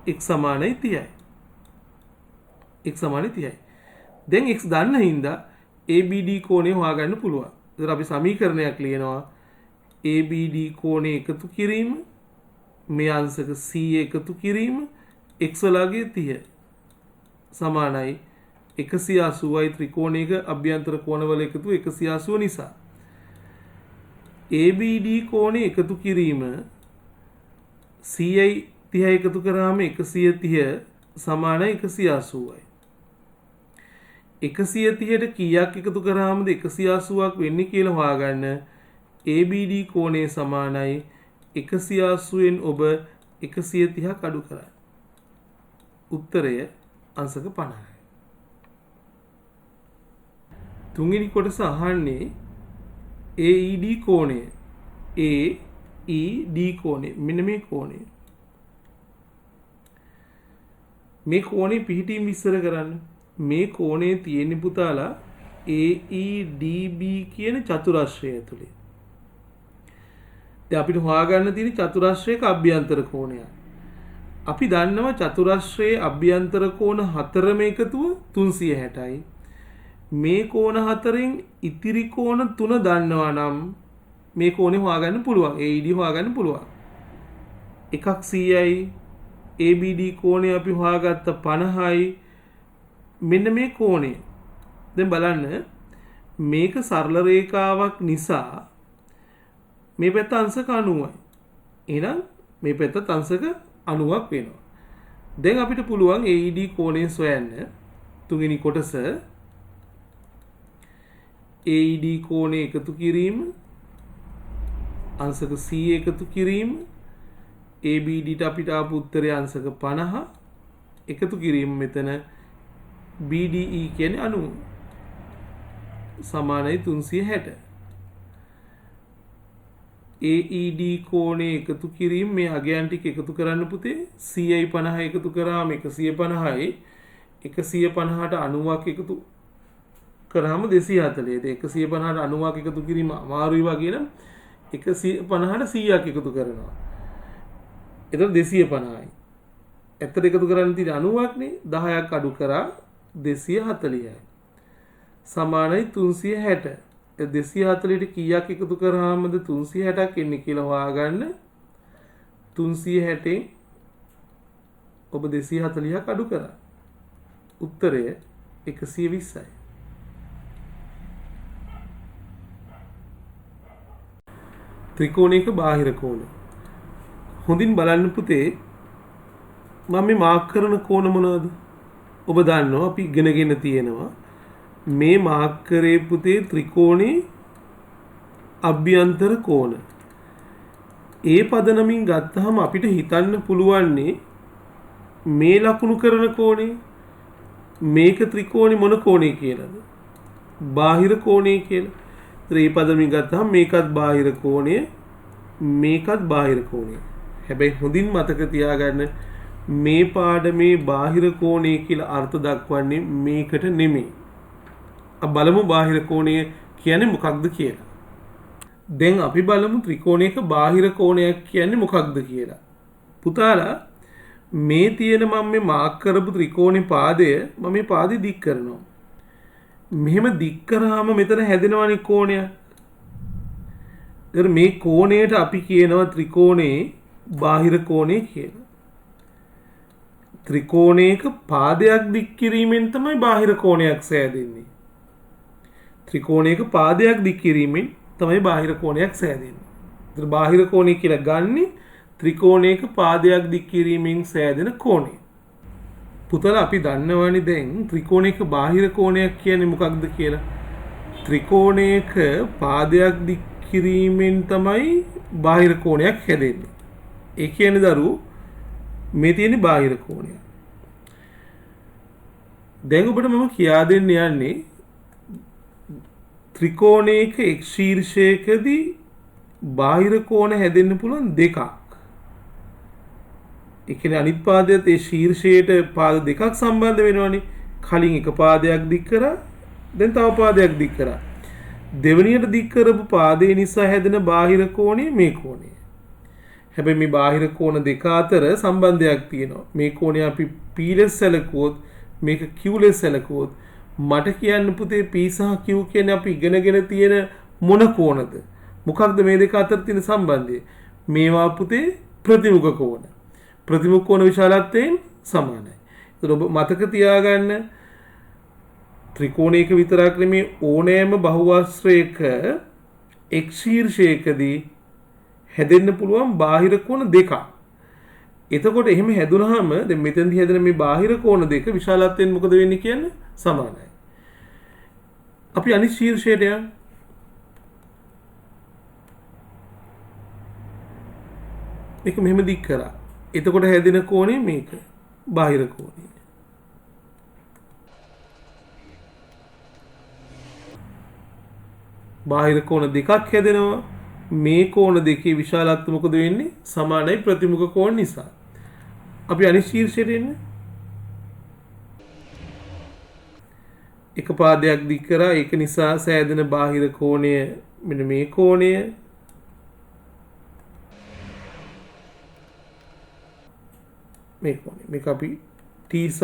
x සමානයි 30යි. x සමානයි 30යි. දැන් x දන්න හින්දා ABD කෝණය හොයාගන්න පුළුවන්. ඒතර අපි සමීකරණයක් ලියනවා. ABD කෝණය එකතු කිරීම මේ අංශක C එකතු කිරීම x වලගේ 30 සමානයි 180යි. ත්‍රිකෝණයක අභ්‍යන්තර කෝණවල එකතු 180 නිසා ABD කෝණය එකතු කිරීම CI 30 එකතු කරාම 130 සමානයි 180යි. 130ට කීයක් එකතු කරාමද 180ක් වෙන්නේ කියලා හොයාගන්න. ABD කෝණය සමානයි 180න් ඔබ 130ක් අඩු කරා. උත්තරය අංශක 50යි. තුන්වෙනි කොටස අහන්නේ AED කෝණය. AED කෝණය මෙන්න මේ කෝණය. මේ කෝණේ පිහිටීම් විස්තර කරන්න. මේ කෝණේ තියෙන පුතාලා AEDB කියන චතුරස්‍රය ඇතුලේ. දැන් අපිට හොයාගන්න තියෙන චතුරස්‍රයක අභ්‍යන්තර කෝණයක්. අපි දන්නවා චතුරස්‍රයේ අභ්‍යන්තර කෝණ හතරම එකතුව 360යි. මේ කෝණ හතරෙන් ඉතිරි කෝණ 3 දන්නවා නම් මේ කෝණය හොයාගන්න පුළුවන්. AED හොයාගන්න පුළුවන්. එකක් 100යි. ABD කෝණය අපි හොයාගත්ත 50යි. මෙන්න මේ කෝණය. දැන් බලන්න මේක සරල රේඛාවක් නිසා මේ පැත්ත අංශක 90යි. එහෙනම් මේ පැත්ත අංශක 90ක් වෙනවා. දැන් අපිට පුළුවන් AED කෝණය සොයන්න. තුන්වෙනි කොටස AED කෝණය එකතු කිරීම අංශක C එකතු කිරීම ABDට අපිට ආපු උත්තරය අංශක 50 එකතු කිරීම මෙතන BDE කියන්නේ 90 සමානයි 360. AED කෝණය එකතු කිරීම මේ අගයන් ටික එකතු කරන්න පුතේ CI 50 එකතු කරාම 150යි 150ට 90ක් එකතු කරාම 240. 150ට 90ක් එකතු කිරීම අමාරුයි වගේ නම් 150ට 100ක් එකතු කරනවා. එතකොට 250යි. ඇත්තට එකතු කරන්න තියෙන 90ක් නේ 10ක් අඩු කරා 240යි. සමානයි 360. 240ට කීයක් එකතු කරාමද 360ක් එන්නේ කියලා හොයාගන්න. 360න් ඔබ 240ක් අඩු කරා. උත්තරය 120යි. ත්‍රිකෝණයක බාහිර කෝණ. හොඳින් බලන්න පුතේ මම මේ මාක් කරන කෝණ මොනවද? ඔබ දන්නවා අපි ඉගෙනගෙන තියෙනවා මේ මාක් කරේ පුතේ ත්‍රිකෝණේ අභ්‍යන්තර කෝණ. ඒ පදනමින් ගත්තාම අපිට හිතන්න පුළුවන්නේ මේ ලකුණු කරන කෝණේ මේක ත්‍රිකෝණේ මොන කෝණේ කියලාද? බාහිර කෝණේ කියලා. ඒතර මේ පදමින් ගත්තාම මේකත් බාහිර කෝණය, මේකත් බාහිර කෝණය. හැබැයි හොඳින් මතක තියාගන්න මේ පාඩමේ බාහිර කෝණය කියලා අර්ථ දක්වන්නේ මේකට නෙමෙයි. අපි බලමු බාහිර කෝණය කියන්නේ මොකක්ද කියලා. දැන් අපි බලමු ත්‍රිකෝණයක බාහිර කෝණයක් කියන්නේ මොකක්ද කියලා. පුතාලා මේ තියෙන මම මේ මාක් කරපු ත්‍රිකෝණේ පාදය මම මේ පාදේ දික් කරනවා. මෙහෙම දික් කරාම මෙතන හැදෙනවනේ කෝණයක්. මේ කෝණයට අපි කියනවා ත්‍රිකෝණේ බාහිර කෝණය කියලා. ත්‍රිකෝණයක පාදයක් දික් කිරීමෙන් තමයි බාහිර කෝණයක් සෑදෙන්නේ. ත්‍රිකෝණයක පාදයක් දික් කිරීමෙන් තමයි බාහිර කෝණයක් සෑදෙන්නේ. ඒතර බාහිර කෝණය කියලා ගන්නේ ත්‍රිකෝණයක පාදයක් දික් කිරීමෙන් සෑදෙන කෝණය. පුතලා අපි දන්නවනේ දැන් ත්‍රිකෝණයක බාහිර කෝණයක් කියන්නේ මොකක්ද කියලා. ත්‍රිකෝණයක පාදයක් දික් කිරීමෙන් තමයි බාහිර කෝණයක් හැදෙන්නේ. ඒ කියන්නේ දරුවෝ මේ තියෙන බාහිර කෝණය. දැන් ඔබට මම කියා දෙන්න යන්නේ ත්‍රිකෝණයක එක් ශීර්ෂයකදී බාහිර කෝණ හැදෙන්න පුළුවන් දෙකක්. ඒ කියන්නේ අනිත් පාදයට ඒ ශීර්ෂයට පාද දෙකක් සම්බන්ධ වෙනවනේ. කලින් එක පාදයක් දික් කරා, දැන් තව පාදයක් දික් කරා. දෙවෙනියට දික් කරපු පාදේ නිසා හැදෙන බාහිර කෝණය මේ කෝණය. හැබැයි මේ බාහිර කෝණ දෙක අතර සම්බන්ධයක් තියෙනවා. මේ කෝණය අපි P ලෙස සැලකුවොත්, මේක Q ලෙස සැලකුවොත් මට කියන්න පුතේ P සහ Q කියන්නේ අපි ඉගෙනගෙන තියෙන මොන කෝණද? මොකක්ද මේ දෙක අතර තියෙන සම්බන්ධය? මේවා පුතේ ප්‍රතිමුඛ කෝණ. ප්‍රතිමුඛ කෝණ විශාලත්වයෙන් සමානයි. ඒක ඔබ මතක තියාගන්න ත්‍රිකෝණයක විතරක් නෙමේ ඕනෑම බහුවස්ත්‍රයක එක් ශීර්ෂයකදී හැදෙන්න පුළුවන් බාහිර කෝණ දෙකක්. එතකොට එහෙම හැදුනහම දැන් මෙතෙන්දී හැදෙන මේ බාහිර කෝණ දෙක විශාලත්වයෙන් මොකද වෙන්නේ කියන්නේ සමානයි. අපි අනිත් ශීර්ෂයට යමු. මේක මෙහෙම දික් කරා. එතකොට හැදෙන කෝණය මේක බාහිර කෝණය. බාහිර කෝණ දෙකක් හැදෙනවා. මේ කෝණ දෙකේ විශාලත්වය මොකද වෙන්නේ? සමානයි ප්‍රතිමුඛ කෝණ නිසා. අපි අනිත් ශීර්ෂයට එන්නේ. එක පාදයක් දික් කරා. ඒක නිසා සෑදෙන බාහිර කෝණය මෙන්න මේ කෝණය. මේ කෝණය. මේක අපි T සහ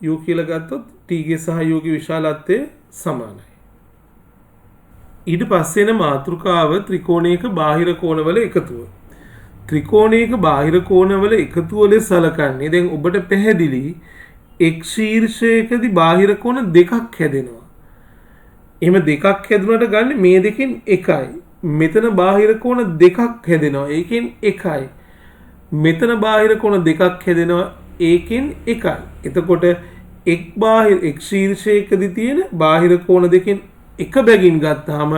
U කියලා ගත්තොත් T ගේ සහ U ගේ විශාලත්වය සමානයි. ඊට පස්සේ එන මාතෘකාව ත්‍රිකෝණයක බාහිර කෝණවල එකතුව. ත්‍රිකෝණයක බාහිර කෝණවල එකතුව ලෙස සලකන්නේ දැන් ඔබට පැහැදිලි එක් ශීර්ෂයකදී බාහිර කෝණ දෙකක් හැදෙනවා. එහෙම දෙකක් හැදුනට ගන්න මේ දෙකෙන් එකයි. මෙතන බාහිර කෝණ දෙකක් හැදෙනවා. ඒකෙන් එකයි. මෙතන බාහිර කෝණ දෙකක් හැදෙනවා. ඒකෙන් එකයි. එතකොට එක් ශීර්ෂයකදී තියෙන බාහිර කෝණ දෙකෙන් එක බැගින් ගත්තාම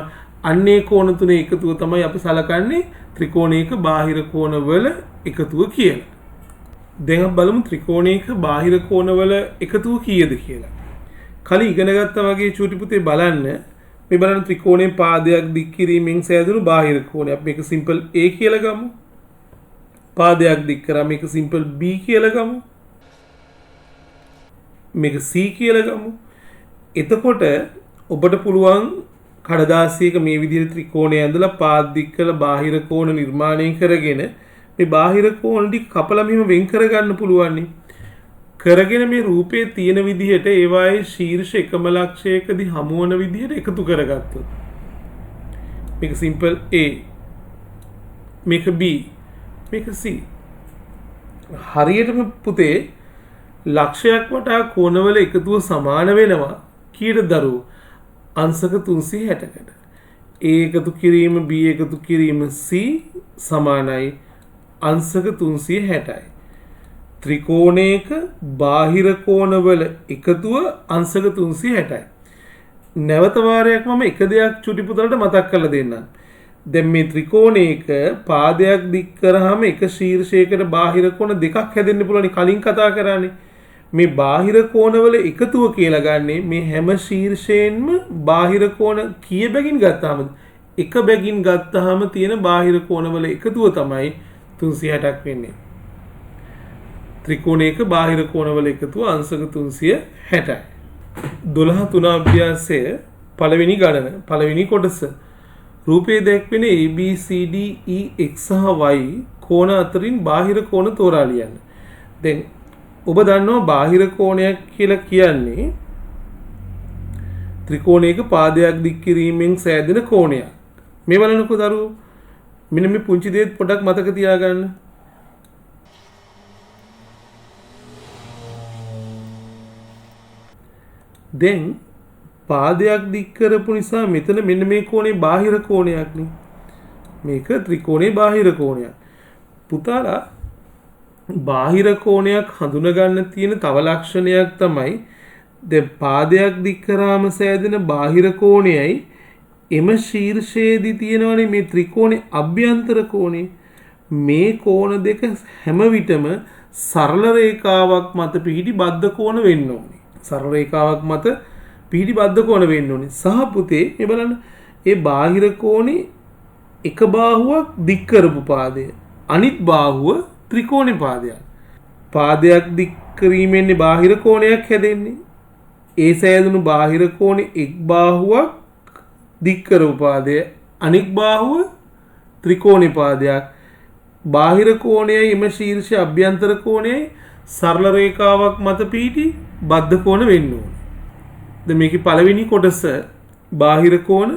අන්නේ කෝණ තුනේ එකතුව තමයි අපි සලකන්නේ ත්‍රිකෝණයක බාහිර කෝණවල එකතුව කියලා. දැන් අපි බලමු ත්‍රිකෝණයක බාහිර කෝණවල එකතුව කීයද කියලා. කලින් ඉගෙන ගත්තා වගේ චූටි පුතේ බලන්න මේ බලන්න ත්‍රිකෝණයේ පාදයක් දික් කිරීමෙන් සෑදුණු බාහිර කෝණය. අපි මේක සිම්පල් A කියලා ගමු. පාදයක් දික් කරා මේක සිම්පල් B කියලා ගමු. මේක C කියලා ගමු. එතකොට ඔබට පුළුවන් කඩදාසියක මේ විදිහට ත්‍රිකෝණය ඇඳලා පාද දික් කරලා බාහිර කෝණ නිර්මාණය කරගෙන මේ බාහිර කෝණ ටික කපලා මෙහෙම වෙන් කරගන්න පුළුවන්. කරගෙන මේ රූපයේ තියෙන විදිහට ඒවායේ ශීර්ෂ එකම ලක්ෂයකදී හමු වන විදිහට එකතු කරගත්තොත් මේක සිම්පල් A, මේක B, මේක C. හරියටම පුතේ ලක්ෂයක් වටා කෝණවල එකතුව සමාන වෙනවා කීයද දරුවෝ? අංශක 360කට. A එකතු කිරීම B එකතු කිරීම C සමානයි අංශක 360යි. ත්‍රිකෝණයක බාහිර කෝණවල එකතුව අංශක 360යි. නැවත වාරයක් මම එක දෙයක් චුටි පුතලට මතක් කරලා දෙන්නම්. දැන් මේ ත්‍රිකෝණයක පාදයක් දික් කරාම එක ශීර්ෂයකට බාහිර කෝණ දෙකක් හැදෙන්න පුළුවන්. කලින් කතා කරානේ. මේ බාහිර කෝණවල එකතුව කියලා ගන්නේ මේ හැම ශීර්ෂයෙන්ම බාහිර කෝණ කීය බැගින් ගත්තාම එක බැගින් ගත්තාම තියෙන බාහිර කෝණවල එකතුව තමයි 360ක් වෙන්නේ. ත්‍රිකෝණයක බාහිර කෝණවල එකතුව අංශක 360යි. 12 3 අභ්‍යාසය පළවෙනි ගණන පළවෙනි කොටස රූපයේ දැක්වෙන ABCD E X සහ Y කෝණ අතරින් බාහිර කෝණ තෝරා ලියන්න. දැන් ඔබ දන්නවා බාහිර කෝණයක් කියලා කියන්නේ ත්‍රිකෝණයක පාදයක් දික් කිරීමෙන් සෑදෙන කොණයක්. මේ බලනකො දරුවෝ මෙන්න මේ පුංචි දෙයක් පොඩක් මතක තියාගන්න. දැන් පාදයක් දික් කරපු නිසා මෙතන මෙන්න මේ කෝණේ බාහිර කෝණයක් නේ. මේක ත්‍රිකෝණේ බාහිර කෝණයක්. පුතාලා බාහිර කෝණයක් හඳුනා ගන්න තියෙන තව ලක්ෂණයක් තමයි දැන් පාදයක් දික් කරාම සෑදෙන බාහිර කෝණයයි එම ශීර්ෂයේදී තියෙනවනේ මේ ත්‍රිකෝණේ අභ්‍යන්තර කෝණේ. මේ කෝණ දෙක හැම විටම සරල රේඛාවක් මත පිහිටි බද්ධ කෝණ වෙන්න ඕනේ. සරල රේඛාවක් මත පිහිටි බද්ධ කෝණ වෙන්න ඕනේ. සහ පුතේ මේ බලන්න ඒ බාහිර කෝණේ එක බාහුවක් දික් කරපු පාදය අනිත් බාහුව ත්‍රිකෝණේ පාදයක්. පාදයක් දික් කිරීමෙන් බාහිර කෝණයක් හැදෙන්නේ. ඒ සෑදුණු බාහිර කෝණේ එක් බාහුවක් දික් කරපු පාදය අනිත් බාහුව ත්‍රිකෝණේ පාදයක්. බාහිර කෝණයයි එම ශීර්ෂ අභ්‍යන්තර කෝණයයි සරල රේඛාවක් මත පිහිටි බද්ධ කෝණ වෙන්න ඕනේ. දැන් මේකේ පළවෙනි කොටස බාහිර කෝණ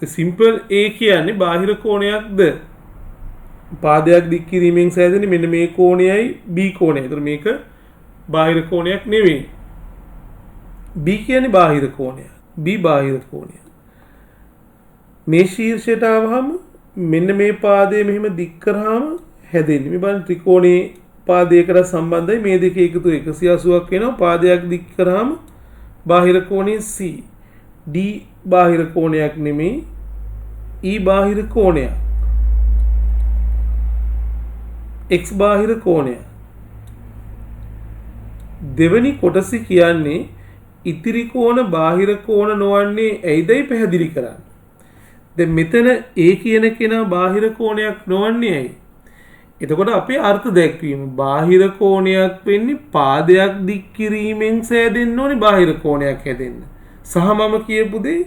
සිම්පල් A කියන්නේ බාහිර කොණයක්ද පාදයක් දික් කිරීමෙන් සෑදෙන මෙන්න මේ කෝණයයි B කෝණය. ඒතර මේක බාහිර කොණයක් නෙවෙයි. B කියන්නේ බාහිර කෝණය. B බාහිර කෝණය. මේ ශීර්ෂයට ආවහම මෙන්න මේ පාදය මෙහෙම දික් කරාම හැදෙන්නේ. මේ බලන්න ත්‍රිකෝණේ පාදයකට සම්බන්ධයි මේ දෙකේ එකතු 180ක් වෙනවා. පාදයක් දික් කරාම බාහිර කෝණය C. D බාහිර කෝණයක් නෙමෙයි. E බාහිර කෝණයක්. X බාහිර කෝණය. දෙවැනි කොටස කියන්නේ ඉතිරි කෝණ බාහිර කෝණ නොවන්නේ ඇයිදයි පැහැදිලි කරන්න. දැන් මෙතන A කියන කෙනා බාහිර කෝණයක් නොවන්නේ ඇයි? එතකොට අපේ අර්ථ දැක්වීම බාහිර කෝණයක් වෙන්නේ පාදයක් දික් කිරීමෙන් සෑදෙන්න ඕනේ බාහිර කෝණයක් හැදෙන්න. සහ මම කියපු දේ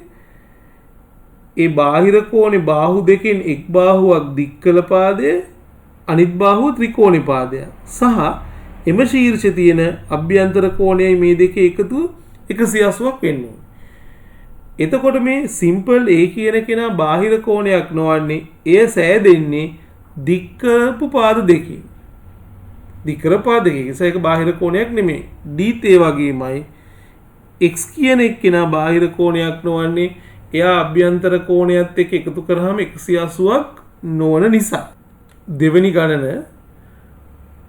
ඒ බාහිර කෝණේ බාහු දෙකෙන් එක් බාහුවක් දික් කළ පාදය අනිත් බාහුව ත්‍රිකෝණේ පාදයක්. සහ එම ශීර්ෂයේ තියෙන අභ්‍යන්තර කෝණයයි මේ දෙකේ එකතුව 180ක් වෙන්න ඕනේ. එතකොට මේ සිම්පල් A කියන කෙනා බාහිර කෝණයක් නොවන්නේ එය සෑදෙන්නේ දික් කරපු පාද දෙකකින්. දික් කරපු පාද දෙකකින්. ඒක බාහිර කෝණයක් නෙමෙයි. D ඒ වගේමයි X කියන එක්කෙනා බාහිර කෝණයක් නොවන්නේ එයා අභ්‍යන්තර කෝණයත් එක්ක එකතු කරාම 180ක් නොවන නිසා. දෙවෙනි ගණන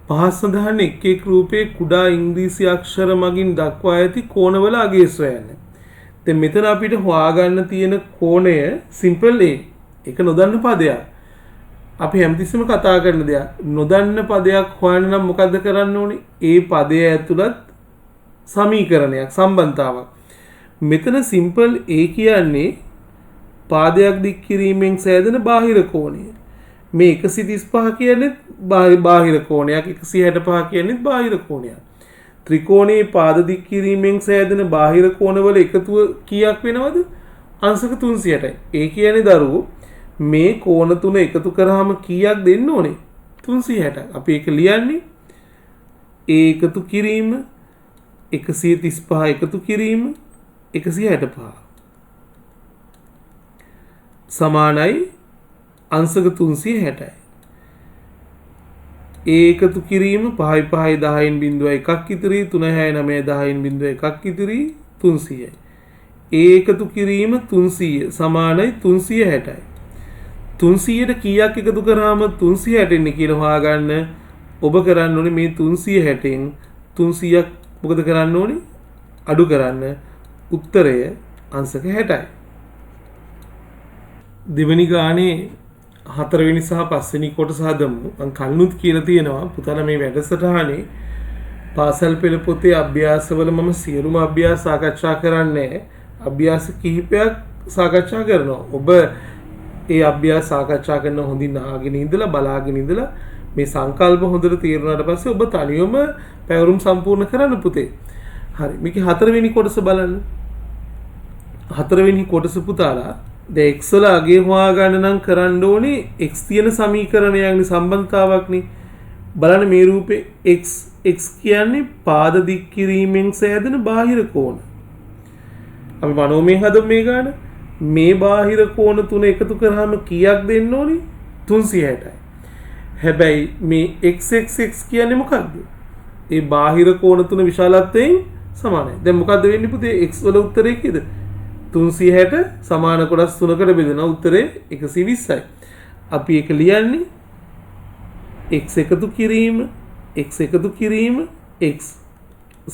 පහත් සඳහන් එක් එක් රූපයේ කුඩා ඉංග්‍රීසි අක්ෂර මගින් දක්වා ඇති කෝණවල අගය සොයන්න. දැන් මෙතන අපිට හොයාගන්න තියෙන කෝණය සිම්පල් A. ඒක නොදන්න පදයක්. අපි හැමතිස්සෙම කතා කරන දෙයක්. නොදන්න පදයක් හොයන්න නම් මොකද්ද කරන්න ඕනේ? ඒ පදය ඇතුළත් සමීකරණයක් සම්බන්ධතාවක්. මෙතන සිම්පල් A කියන්නේ පාදයක් දික් කිරීමෙන් සෑදෙන බාහිර කෝණය. මේ 135 කියන්නේ බාහිර කෝණයක් 165 කියන්නේ බාහිර කෝණයක්. ත්‍රිකෝණයේ පාද දික් කිරීමෙන් සෑදෙන බාහිර කෝණවල එකතුව කීයක් වෙනවද? අංශක 360යි. ඒ කියන්නේ දරුවෝ මේ කෝණ තුන එකතු කරාම කීයක් දෙන්න ඕනේ? 360ක්. අපි ඒක ලියන්නේ ඒ එකතු කිරීම 135 එකතු කිරීම 165 සමානයි අංශක 360යි. ඒ එකතු කිරීම 5 5 10න් බිඳුව එකක් ඉතිරි 3 6 9 10න් බිඳුව එකක් ඉතිරි 300යි. ඒ එකතු කිරීම 300 සමානයි 360යි. 300ට කීයක් එකතු කරාම 360 එන්නේ කියලා හොයාගන්න ඔබ කරන්න ඕනේ මේ 360න් 300ක් මොකද කරන්න ඕනේ? අඩු කරන්න. උත්තරය අංශක 60යි. දෙවෙනි ගානේ හතරවෙනි සහ පස්වෙනි කොටස හදමු. මම කලිනුත් කියලා තියෙනවා පුතාලා මේ වැඩසටහනේ පාසල් පෙළ පොතේ අභ්‍යාසවල මම සියලුම අභ්‍යාස සාකච්ඡා කරන්නේ අභ්‍යාස කිහිපයක් සාකච්ඡා කරනවා. ඔබ ඒ අභ්‍යාස සාකච්ඡා කරන හොඳින් අහගෙන ඉඳලා බලාගෙන ඉඳලා මේ සංකල්ප හොඳට තේරුණාට පස්සේ ඔබ තනියම පැවරුම් සම්පූර්ණ කරන්න පුතේ. හරි. මේකේ හතරවෙනි කොටස බලන්න. හතරවෙනි කොටස පුතාලා දැන් x වල අගය හොයාගන්න නම් කරන්න ඕනේ x තියෙන සමීකරණයන්ගේ සම්බන්ධතාවක්නේ. බලන්න මේ රූපේ x කියන්නේ පාද දික් කිරීමෙන් සෑදෙන බාහිර කෝණ. අපි මනෝමය හදමු මේ ගාන. මේ බාහිර කෝණ තුන එකතු කරාම කීයක් දෙන්න ඕනේ? 360යි. හැබැයි මේ x කියන්නේ මොකක්ද? ඒ බාහිර කෝණ තුන විශාලත්වයෙන් සමානයි. දැන් මොකද්ද වෙන්නේ පුතේ? x වල උත්තරේ කීයද? 360 සමාන කොටස් තුනකට බෙදෙනවා. උත්තරේ 120යි. අපි ඒක ලියන්නේ x එකතු කිරීම x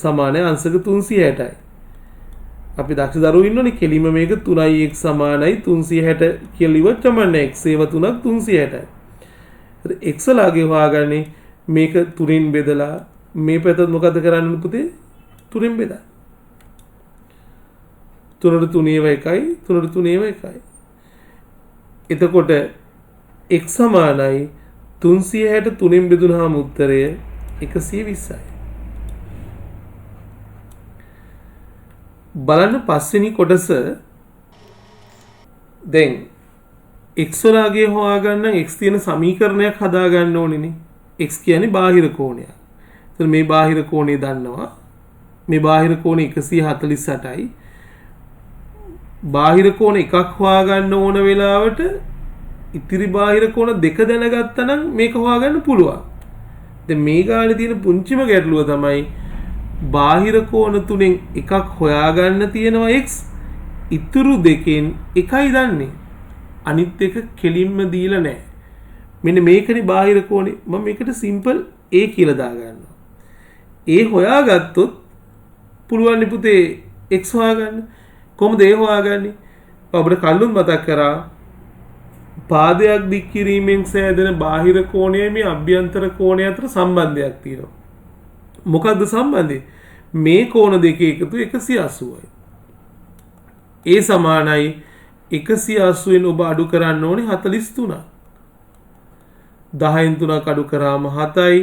සමාන අංශක 360යි. අපි දක්ෂ දරුවෝ ඉන්නෝනේ කෙලිම මේක 3x සමානයි 360 කියලා ඉවත් චමන්නේ x ඒව 3ක් 360යි. x ලාගේ හොයාගන්නේ මේක 3න් බෙදලා මේ පැත්තත් මොකද කරන්න පුතේ 3න් බෙදා 3ට 3 ඒව 1යි 3ට 3 ඒව 1යි. එතකොට x සමානයි 360 3න් බෙදුනහම උත්තරය 120යි. බලන්න පස්වෙනි කොටස දැන් x වල අගය හොයාගන්න x තියෙන සමීකරණයක් හදාගන්න ඕනේනේ. x කියන්නේ බාහිර කෝණයක්. එතන මේ බාහිර කෝණය දන්නවා. මේ බාහිර කෝණය 148යි. බාහිර කෝණ එකක් හොයාගන්න ඕන වෙලාවට ඉතිරි බාහිර කෝණ දෙක දැනගත්තා නම් මේක හොයාගන්න පුළුවන්. දැන් මේ ගානේ තියෙන පුංචිම ගැටලුව තමයි බාහිර කෝණ තුනෙන් එකක් හොයාගන්න තියෙනවා x ඉතුරු දෙකෙන් එකයි දන්නේ. අනිත් එක කෙලින්ම දීලා නැහැ. මෙන්න මේකනේ බාහිර කෝණේ. මම මේකට සිම්පල් a කියලා දාගන්නවා. a හොයාගත්තොත් පුළුවන් පුතේ x හොයාගන්න. කොහොමද a හොයාගන්නේ? අපිට කලින් මතක් කරා පාදයක් දික් කිරීමෙන් සෑදෙන බාහිර කෝණය මේ අභ්‍යන්තර කෝණය අතර සම්බන්ධයක් තියෙනවා. මොකක්ද සම්බන්ධය? මේ කෝණ දෙක එකතු 180යි. ඒ සමානයි 180න් ඔබ අඩු කරන්න ඕනේ 43ක්. 10න් 3ක් අඩු කරාම 7යි.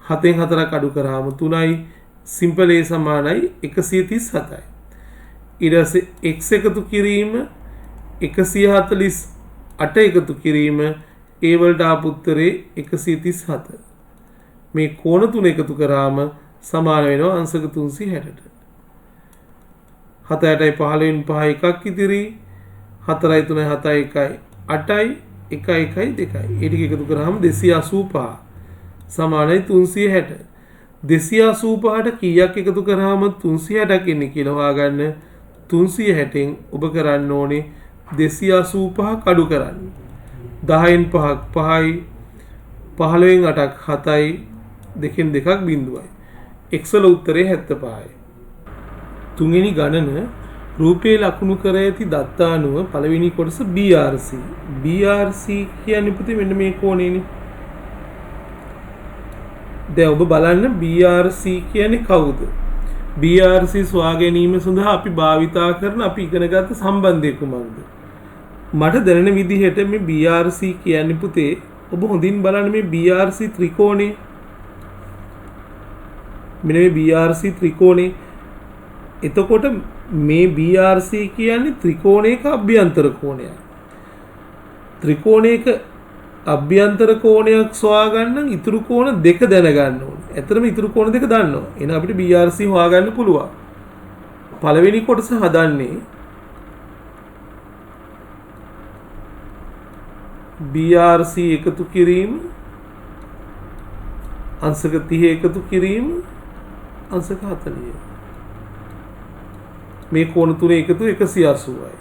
7න් 4ක් අඩු කරාම 3යි. සිම්පල් ඒ සමානයි 137යි. ඊට පස්සේ x එකතු කිරීම 148 එකතු කිරීම ඒ වලට ආපු උත්තරේ 137. මේ කෝණ තුන එකතු කරාම සමාන වෙනවා අංශක 360ට. 7යි 15න් 5 එකක් ඉතිරි 4යි 3යි 7යි 1යි 8යි 1යි 1යි 2යි. ඒ ටික එකතු කරාම 285 සමානයි 360. 285ට කීයක් එකතු කරාම 360ක් එන්නේ කියලා හොයාගන්න 360න් ඔබ කරන්න ඕනේ 285 අඩු කරන්න. 10න් 5ක් 5යි 15න් 8ක් 7යි දෙකෙන් දෙකක් බිඳුවයි. x වල උත්තරේ 75යි. තුන්වෙනි ගණන රූපයේ ලකුණු කර ඇති දත්ත අනුව පළවෙනි කොටස BRC. BRC කියන්නේ පුතේ මෙන්න මේ කෝණයනේ. දැන් ඔබ බලන්න BRC කියන්නේ කවුද? BRC සොයා ගැනීම සඳහා අපි භාවිතා කරන අපි ඉගෙනගත්ත සම්බන්ධය කුමක්ද? මට දැනෙන විදිහට මේ BRC කියන්නේ පුතේ ඔබ හොඳින් බලන්න මේ BRC ත්‍රිකෝණය. මෙන්න මේ BRC ත්‍රිකෝණය. එතකොට මේ BRC කියන්නේ ත්‍රිකෝණයක අභ්‍යන්තර කෝණයක්. ත්‍රිකෝණයක අභ්‍යන්තර කෝණයක් සොයා ගන්න ඉතුරු කෝණ දෙක දැනගන්න ඕනේ. ඇත්තටම ඉතුරු කෝණ දෙක දන්නවා. එහෙනම් අපිට BRC හොයාගන්න පුළුවන්. පළවෙනි කොටස හදන්නේ BRC එකතු කිරීම අංශක 30 එකතු කිරීම අංශක 40. මේ කෝණ තුනේ එකතු 180යි.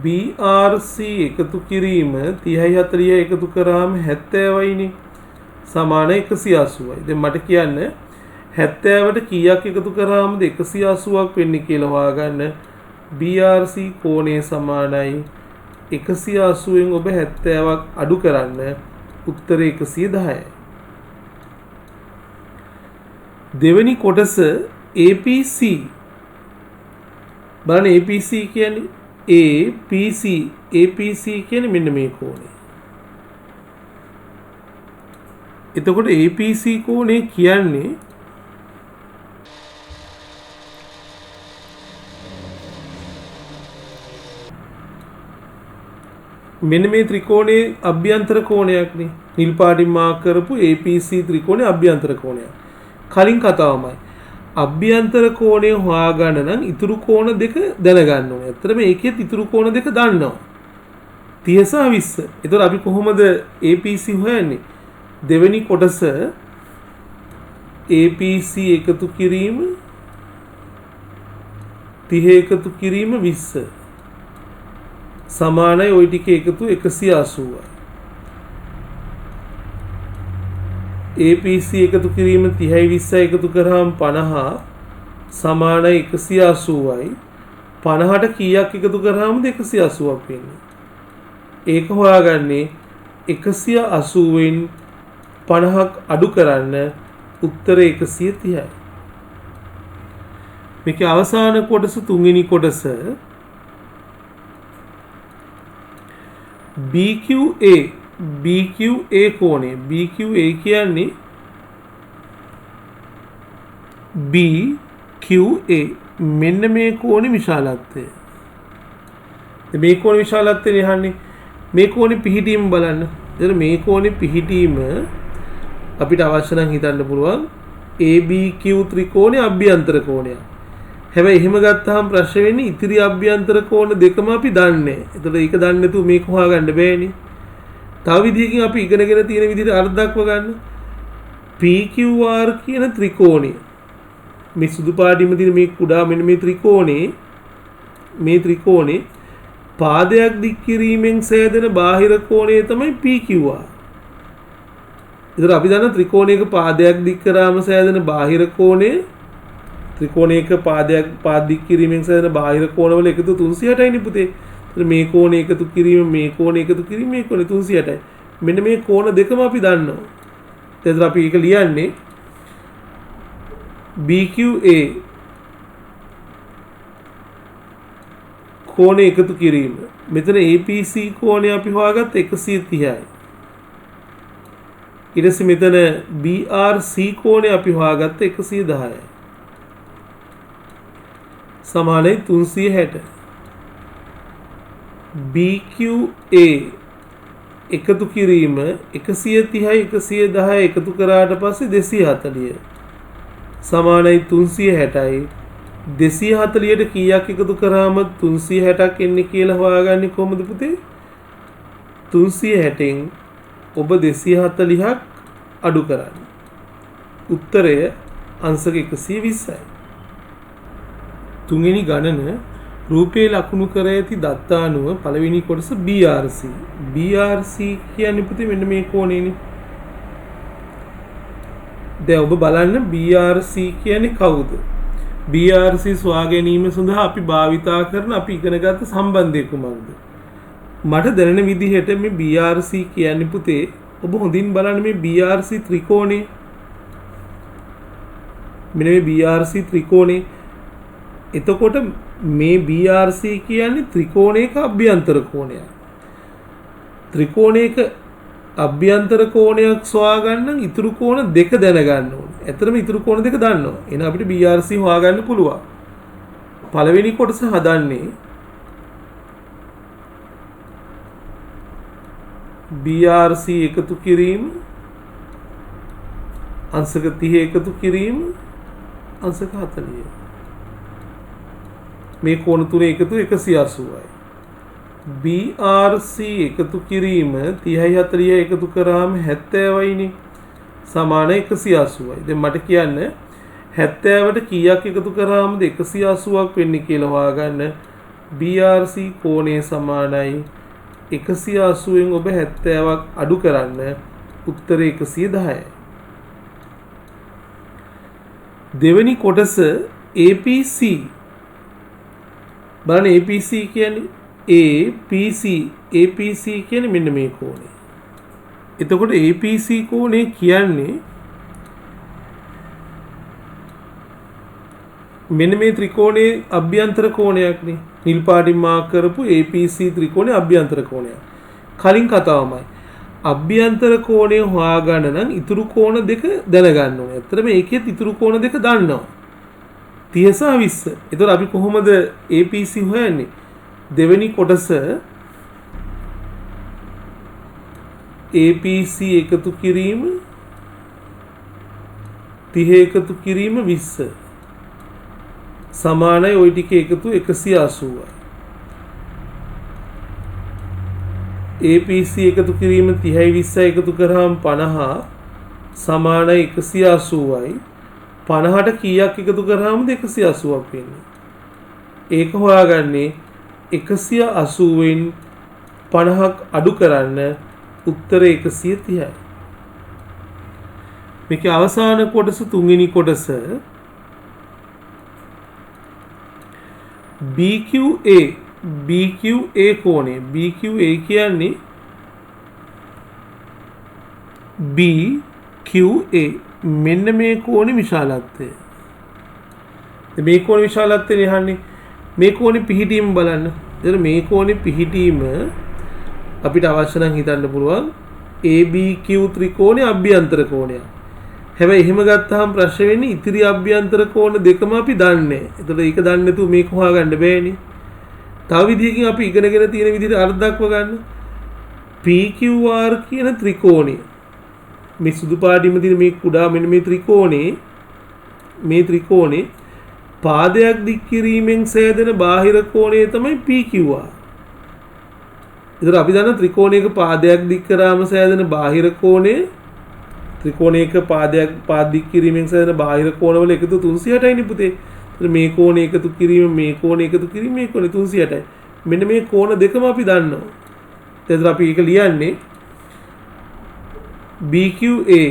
BRC එකතු කිරීම 30යි 40යි එකතු කරාම 70යිනේ. සමාන 180යි. දැන් මට කියන්න 70ට කීයක් එකතු කරාමද 180ක් වෙන්නේ කියලා හොයාගන්න. BRC කෝණය සමානයි 180න් ඔබ 70ක් අඩු කරන්න උත්තරේ 110යි. දෙවෙනි කොටස APC. බලන්න APC කියන්නේ APC කියන්නේ මෙන්න මේ කෝණය. එතකොට APC කෝණය කියන්නේ මෙන්න මේ ත්‍රිකෝණයේ අභ්‍යන්තර කෝණයක්නේ. නිල් පාටින් මාක් කරපු APC ත්‍රිකෝණයේ අභ්‍යන්තර කෝණයක්. කලින් කතාවමයි. අභ්‍යන්තර කෝණය හොයාගන්න නම් ඉතුරු කෝණ දෙක දැනගන්න ඕනේ. ඇත්තටම ඒකෙත් ඉතුරු කෝණ දෙක දන්නවා. 30 සහ 20. ඒතකොට අපි කොහොමද APC හොයන්නේ? දෙවෙනි කොටස APC එකතු කිරීම 30 එකතු කිරීම 20 සමානයි ওই ටික එකතු 180යි. APC එකතු කිරීම 30යි 20යි එකතු කරාම 50 සමානයි 180යි. 50ට කීයක් එකතු කරාමද 180ක් වෙන්නේ? ඒක හොයාගන්නේ 180න් 50ක් අඩු කරන්න උත්තරය 130යි. මේකේ අවසාන කොටස තුන්වෙනි කොටස BQA කෝණය. BQA කියන්නේ BQA මෙන්න මේ කෝණේ විශාලත්වය. මේ කෝණේ විශාලත්වය ලියන්නේ මේ කෝණේ පිහිටීම බලන්න. එතන මේ කෝණේ පිහිටීම අපිට අවශ්‍ය නම් හිතන්න පුළුවන් ABQ ත්‍රිකෝණයේ අභ්‍යන්තර කෝණයක්. හැබැයි එහෙම ගත්තාම ප්‍රශ්න වෙන්නේ ඉතිරි අභ්‍යන්තර කෝණ දෙකම අපි දන්නේ. එතකොට ඒක දන්නේ නැතුව මේක හොයාගන්න බෑනේ. තව විදිහකින් අපි ඉගෙනගෙන තියෙන විදිහට අර්ධක්ව ගන්න. PQR කියන ත්‍රිකෝණය. මේ සුදු පාටින්ම තියෙන මේ කුඩා මෙන්න මේ ත්‍රිකෝණේ පාදයක් දික් කිරීමෙන් සෑදෙන බාහිර කෝණය තමයි PQR. ඒතර අපි දන්න ත්‍රිකෝණයක පාදයක් දික් කරාම සෑදෙන බාහිර කෝණය ත්‍රිකෝණයක පාද දික් කිරීමෙන් සෑදෙන බාහිර කෝණවල එකතු 360යි නේ පුතේ. ඒතර මේ කෝණය එකතු කිරීම මේ කෝණය එකතු කිරීම මේ කෝණය 360යි. මෙන්න මේ කෝණ දෙකම අපි දන්නවා. ඒතර අපි ඒක ලියන්නේ BQA කෝණය එකතු කිරීම. මෙතන APC කෝණය අපි හොයාගත්ත 130යි. ඊට පස්සේ මෙතන BRC කෝණය අපි හොයාගත්ත 110යි. සමානයි 360. BQA එකතු කිරීම 130යි 110යි එකතු කරාට පස්සේ 240 සමානයි 360යි. 240ට කීයක් එකතු කරාම 360ක් එන්නේ කියලා හොයාගන්නේ කොහොමද පුතේ? 360න් ඔබ 240ක් අඩු කරන්න. උත්තරය අංශක 120යි. තුන්වෙනි ගණන රූපයේ ලකුණු කර ඇති දත්ත අනුව පළවෙනි කොටස BRC. BRC කියන්නේ පුතේ මෙන්න මේ කෝණයනේ. දැන් ඔබ බලන්න BRC කියන්නේ කවුද? BRC සොයා ගැනීම සඳහා අපි භාවිතා කරන අපි ඉගෙනගත්ත සම්බන්ධය කුමක්ද? මට දැනෙන විදිහට මේ BRC කියන්නේ පුතේ ඔබ හොඳින් බලන්න මේ BRC ත්‍රිකෝණය. මෙන්න මේ BRC ත්‍රිකෝණය. එතකොට මේ BRC කියන්නේ ත්‍රිකෝණයක අභ්‍යන්තර කෝණයක්. ත්‍රිකෝණයක අභ්‍යන්තර කෝණයක් සොයා ගන්න ඉතුරු කෝණ දෙක දැනගන්න ඕනේ. ඇත්තටම ඉතුරු කෝණ දෙක දන්නවා. එහෙනම් අපිට BRC හොයාගන්න පුළුවන්. පළවෙනි කොටස හදන්නේ BRC එකතු කිරීම අංශක 30 එකතු කිරීම අංශක 40. මේ කෝණ තුනේ එකතු 180යි. BRC එකතු කිරීම 30යි 40යි එකතු කරාම 70යිනේ. සමාන 180යි. දැන් මට කියන්න 70ට කීයක් එකතු කරාමද 180ක් වෙන්නේ කියලා හොයාගන්න. BRC කෝණය සමානයි 180න් ඔබ 70ක් අඩු කරන්න. උත්තරය 110යි. දෙවෙනි කොටස APC. බලන්න APC කියන්නේ APC කියන්නේ මෙන්න මේ කෝණය. එතකොට APC කෝණය කියන්නේ මෙන්න මේ ත්‍රිකෝණයේ අභ්‍යන්තර කෝණයක්නේ. නිල් පාටින් මාක් කරපු APC ත්‍රිකෝණයේ අභ්‍යන්තර කෝණයක්. කලින් කතාවමයි. අභ්‍යන්තර කෝණය හොයාගන්න නම් ඉතුරු කෝණ දෙක දැනගන්න ඕනේ. ඇත්තටම ඒකෙත් ඉතුරු කෝණ දෙක දන්නවා. 30 සහ 20. ඒතකොට අපි කොහොමද APC හොයන්නේ? දෙවෙනි කොටස APC එකතු කිරීම 30 එකතු කිරීම 20 සමානයි ওই ටික එකතු 180යි. APC එකතු කිරීම 30යි 20යි එකතු කරාම 50 සමානයි 180යි. 50ට කීයක් එකතු කරාමද 180ක් වෙන්නේ? ඒක හොයාගන්නේ 180න් 50ක් අඩු කරන්න උත්තරය 130යි. මේකේ අවසාන කොටස තුන්වෙනි කොටස BQA කෝණය. BQA කියන්නේ BQA මෙන්න මේ කෝණේ විශාලත්වය. මේ කෝණේ විශාලත්වය යහන්නේ මේ කෝණේ පිහිටීම බලන්න. එතන මේ කෝණේ පිහිටීම අපිට අවශ්‍ය නම් හිතන්න පුළුවන් ABQ ත්‍රිකෝණයේ අභ්‍යන්තර කෝණයක්. හැබැයි එහෙම ගත්තාම ප්‍රශ්න වෙන්නේ ඉතිරි අභ්‍යන්තර කෝණ දෙකම අපි දන්නේ නැහැ. ඒතකොට ඒක දන්නේ නැතුව මේක හොයාගන්න බෑනේ. තව විදිහකින් අපි ඉගෙනගෙන තියෙන විදිහට අර්ථ දක්ව ගන්න. PQR කියන ත්‍රිකෝණය මේ සුදු පාටින්ම තියෙන මේ කුඩා මෙන්න මේ ත්‍රිකෝණේ පාදයක් දික් කිරීමෙන් සෑදෙන බාහිර කෝණය තමයි PQR. ඒතර අපි දන්න ත්‍රිකෝණයක පාදයක් දික් කරාම සෑදෙන බාහිර කෝණය ත්‍රිකෝණයක පාද දික් කිරීමෙන් සෑදෙන බාහිර කෝණවල එකතු 360යි නේ පුතේ. ඒතර මේ කෝණය එකතු කිරීම මේ කෝණය එකතු කිරීම මේ කෝණය 360යි. මෙන්න මේ කෝණ දෙකම අපි දන්නවා. ඒතර අපි ඒක ලියන්නේ BQA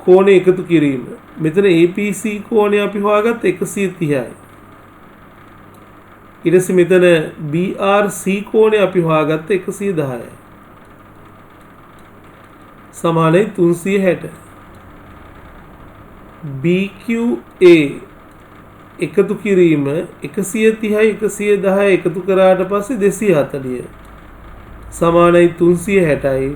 කෝණය එකතු කිරීම. මෙතන APC කෝණය අපි හොයාගත්ත 130යි. ඊට පස්සේ මෙතන BRC කෝණය අපි හොයාගත්ත 110යි. සමානයි 360. BQA එකතු කිරීම 130යි 110යි එකතු කරාට පස්සේ 240 සමානයි 360යි.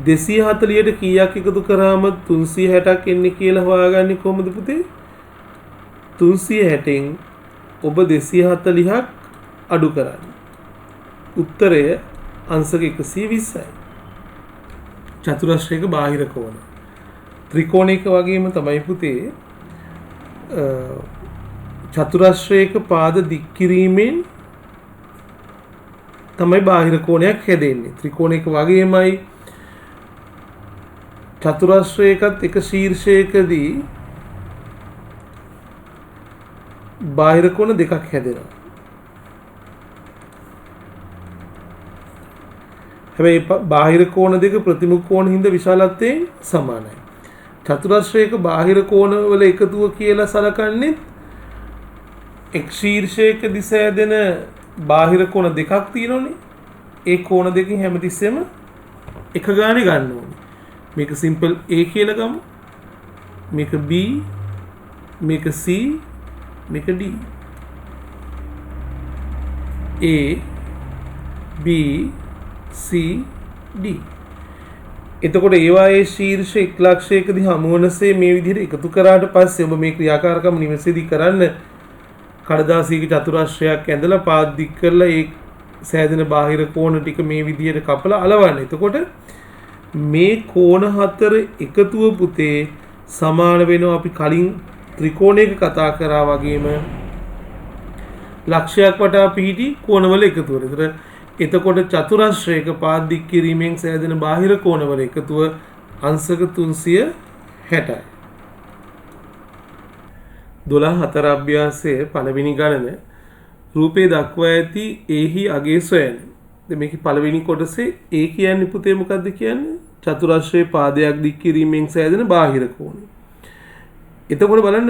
240ට කීයක් එකතු කරාම 360ක් එන්නේ කියලා හොයාගන්නේ කොහොමද පුතේ? 360න් ඔබ 240ක් අඩු කරන්න. උත්තරය අංශක 120යි. චතුරස්‍රයක බාහිර කෝණ. ත්‍රිකෝණයක වගේම තමයි පුතේ චතුරස්‍රයක පාද දික් කිරීමෙන් තමයි බාහිර කෝණයක් හැදෙන්නේ. ත්‍රිකෝණයක වගේමයි චතුරස්‍රයකත් එක ශීර්ෂයකදී බාහිර කෝණ දෙකක් හැදෙනවා. හැබැයි බාහිර කෝණ දෙක ප්‍රතිමුඛ කෝණ හින්දා විශාලත්වයෙන් සමානයි. චතුරස්‍රයක බාහිර කෝණ වල එකතුව කියලා සලකන්නේ එක් ශීර්ෂයක දිස ඇදෙන බාහිර කෝණ දෙකක් තියෙනෝනේ. ඒ කෝණ දෙකෙන් හැමතිස්සෙම එක ගානේ ගන්න ඕනේ. මේක සිම්පල් A කියලා ගමු. මේක B, මේක C, මේක D. A B C D. එතකොට ඒවායේ ශීර්ෂ එක් ලක්ෂයකදී හමුවනසේ මේ විදිහට එකතු කරාට පස්සේ ඔබ මේ ක්‍රියාකාරකම නිවසේදී කරන්න කඩදාසියක චතුරස්‍රයක් ඇඳලා පාද දික් කරලා ඒ සෑදෙන බාහිර කෝණ ටික මේ විදිහට කපලා අලවන්න. එතකොට මේ කෝණ හතර එකතුව පුතේ සමාන වෙනවා අපි කලින් ත්‍රිකෝණයක කතා කරා වගේම ලක්ෂයක් වටා පිහිටි කෝණවල එකතුව. එතකොට චතුරස්‍රයක පාද දික් කිරීමෙන් සෑදෙන බාහිර කෝණවල එකතුව අංශක 360යි. 12 අභ්‍යාසයේ පළවෙනි ගණන රූපේ දක්වා ඇති ඒහි අගේ සොයන. දැන් මේකේ පළවෙනි කොටසේ A කියන්නේ පුතේ මොකද්ද කියන්නේ? චතුරස්‍රයේ පාදයක් දික් කිරීමෙන් සෑදෙන බාහිර කෝණය. එතකොට බලන්න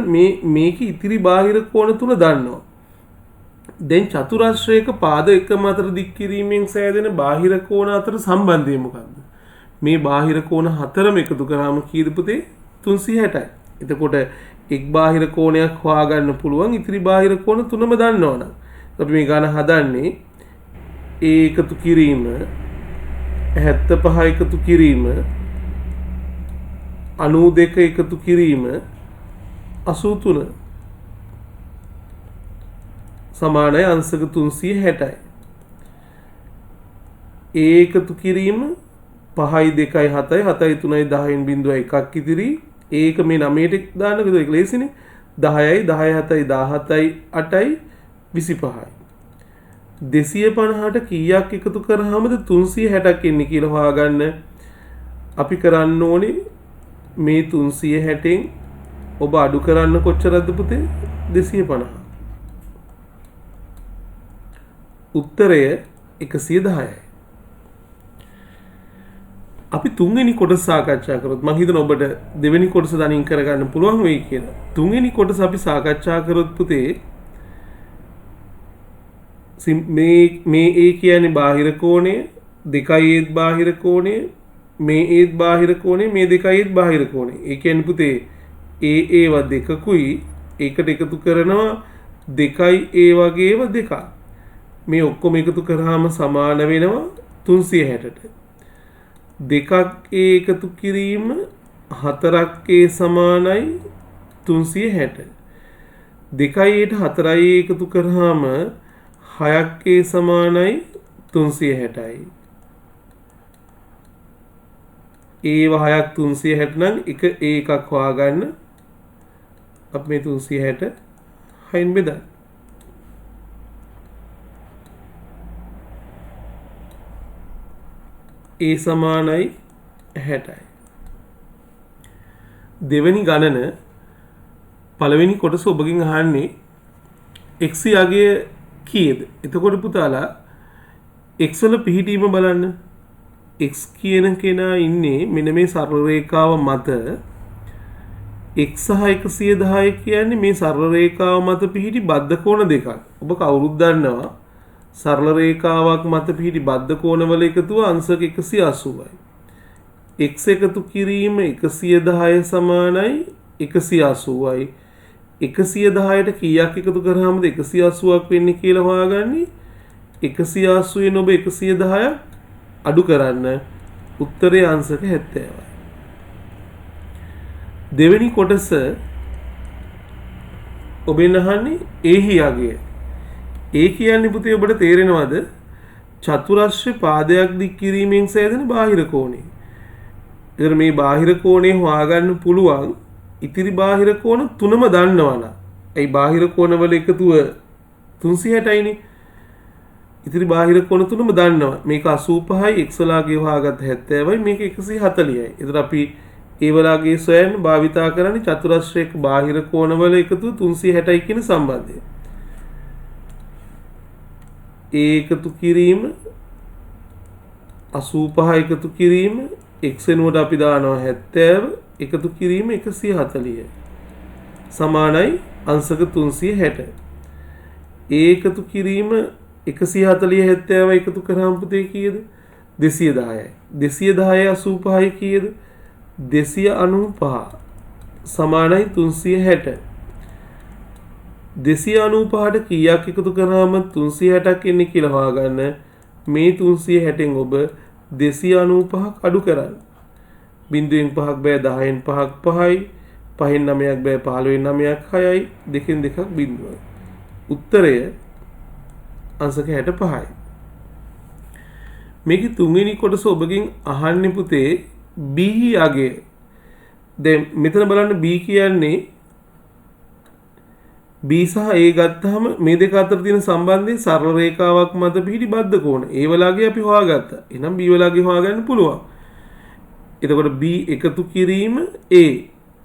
මේකේ ඉතිරි බාහිර කෝණ තුන දන්නවා. දැන් චතුරස්‍රයක පාද එකම අතර දික් කිරීමෙන් සෑදෙන බාහිර කෝණ අතර සම්බන්ධය මොකක්ද? මේ බාහිර කෝණ හතරම එකතු කරාම කීයද පුතේ? 360යි. එතකොට එක් බාහිර කෝණයක් හොයාගන්න පුළුවන් ඉතිරි බාහිර කෝණ තුනම දන්නවනම්. අපි මේ ගාන හදන්නේ A එකතු කිරීම 75 එකතු කිරීම 92 එකතු කිරීම 83 සමානයි අංශක 360යි. A එකතු කිරීම 5යි 2යි 7යි 7යි 3යි 10න් බිඳුව එකක් ඉතිරි. ඒක මේ 9ට දාන්න කිව්ව ඒක ලේසිනේ. 10යි 10යි 7යි 17යි 8යි 25යි. 250ට කීයක් එකතු කරාමද 360ක් එන්නේ කියලා හොයාගන්න. අපි කරන්න ඕනේ මේ 360න් ඔබ අඩු කරන්න කොච්චරද පුතේ? 250. උත්තරය 110යි. අපි තුන්වෙනි කොටස සාකච්ඡා කරොත් මම හිතනවා ඔබට දෙවෙනි කොටස දනින් කරගන්න පුළුවන් වෙයි කියලා. තුන්වෙනි කොටස අපි සාකච්ඡා කරොත් පුතේ මේ A කියන්නේ බාහිර කෝණය, 2යි ඒත් බාහිර කෝණය, මේ ඒත් බාහිර කෝණය, මේ 2යි ඒත් බාහිර කෝණය. ඒ කියන්නේ පුතේ ඒව දෙකකුයි ඒකට එකතු කරනවා 2යි ඒ වගේම දෙකක්. මේ ඔක්කොම එකතු කරාම සමාන වෙනවා 360ට. 2ක් A එකතු කිරීම 4ක් A සමානයි 360. 2යි ඒට 4යි A එකතු කරාම 6ක් A සමානයි 360යි. ඒව 6ක් 360 නම් එක A එකක් හොයාගන්න. අපි මේ 360 6න් බෙදන්න. A සමානයි 60යි. දෙවෙනි ගණන පළවෙනි කොටස ඔබගෙන් අහන්නේ x යගය කීයද? එතකොට පුතාලා x වල පිහිටීම බලන්න. x කියන කෙනා ඉන්නේ මෙන්න මේ සරල රේඛාව මත. x සහ 110 කියන්නේ මේ සරල රේඛාව මත පිහිටි බද්ධ කෝණ දෙකක්. ඔබ කවුරුත් දන්නවා සරල රේඛාවක් මත පිහිටි බද්ධ කෝණවල එකතුව අංශක 180යි. x එකතු කිරීම 110 සමානයි 180යි. 110ට කීයක් එකතු කරාමද 180ක් වෙන්නේ කියලා හොයාගන්නේ. 180න් ඔබ 110 අඩු කරන්න. උත්තරය අංශක 70යි. දෙවෙනි කොටස ඔබෙන් අහන්නේ ඒහි යගය. ඒ කියන්නේ පුතේ ඔබට තේරෙනවද? චතුරස්‍ර පාදයක් දික් කිරීමෙන් සෑදෙන බාහිර කෝණය. ඒතර මේ බාහිර කෝණය හොයාගන්න පුළුවන් ඉතිරි බාහිර කෝණ තුනම දන්නවනම්. ඒ බාහිර කෝණවල එකතුව 360යිනේ. ඉතිරි බාහිර කෝණ තුනම දන්නවා. මේක 85යි x වලාගේ හොයාගත්ත 70යි මේක 140යි. ඒතර අපි ඒ වලාගේ සොයන්න භාවිතා කරන්නේ චතුරස්‍රයක බාහිර කෝණවල එකතුව 360යි කියන සම්බන්ධය. A එකතු කිරීම 85 එකතු කිරීම x වෙනුවට අපි දානවා 70 එකතු කිරීම 140 සමානයි අංශක 360. A එකතු කිරීම 140 70 එකතු කරාම පුතේ කීයද? 210යි. 210 85 කීයද? 295 සමානයි 360. 295ට කීයක් එකතු කරාම 360ක් එන්නේ කියලා හොයාගන්න. මේ 360න් ඔබ 295ක් අඩු කරන්න. බිංදුවෙන් 5ක් බෑ 10න් 5ක් 5යි 5න් 9ක් බෑ 15න් 9ක් 6යි 2න් 2ක් බිංදුවයි. උත්තරය අංශක 65යි. මේකේ තුන්වෙනි කොටස ඔබගෙන් අහන්නේ පුතේ B යගය. දැන් මෙතන බලන්න B කියන්නේ B සහ A ගත්තාම මේ දෙක අතර තියෙන සම්බන්ධය සරල රේඛාවක් මත පිහිටි බද්ධ කෝණ. ඒ වලාගේ අපි හොයාගත්තා. එහෙනම් B වලාගේ හොයාගන්න පුළුවන්. එතකොට B එකතු කිරීම A.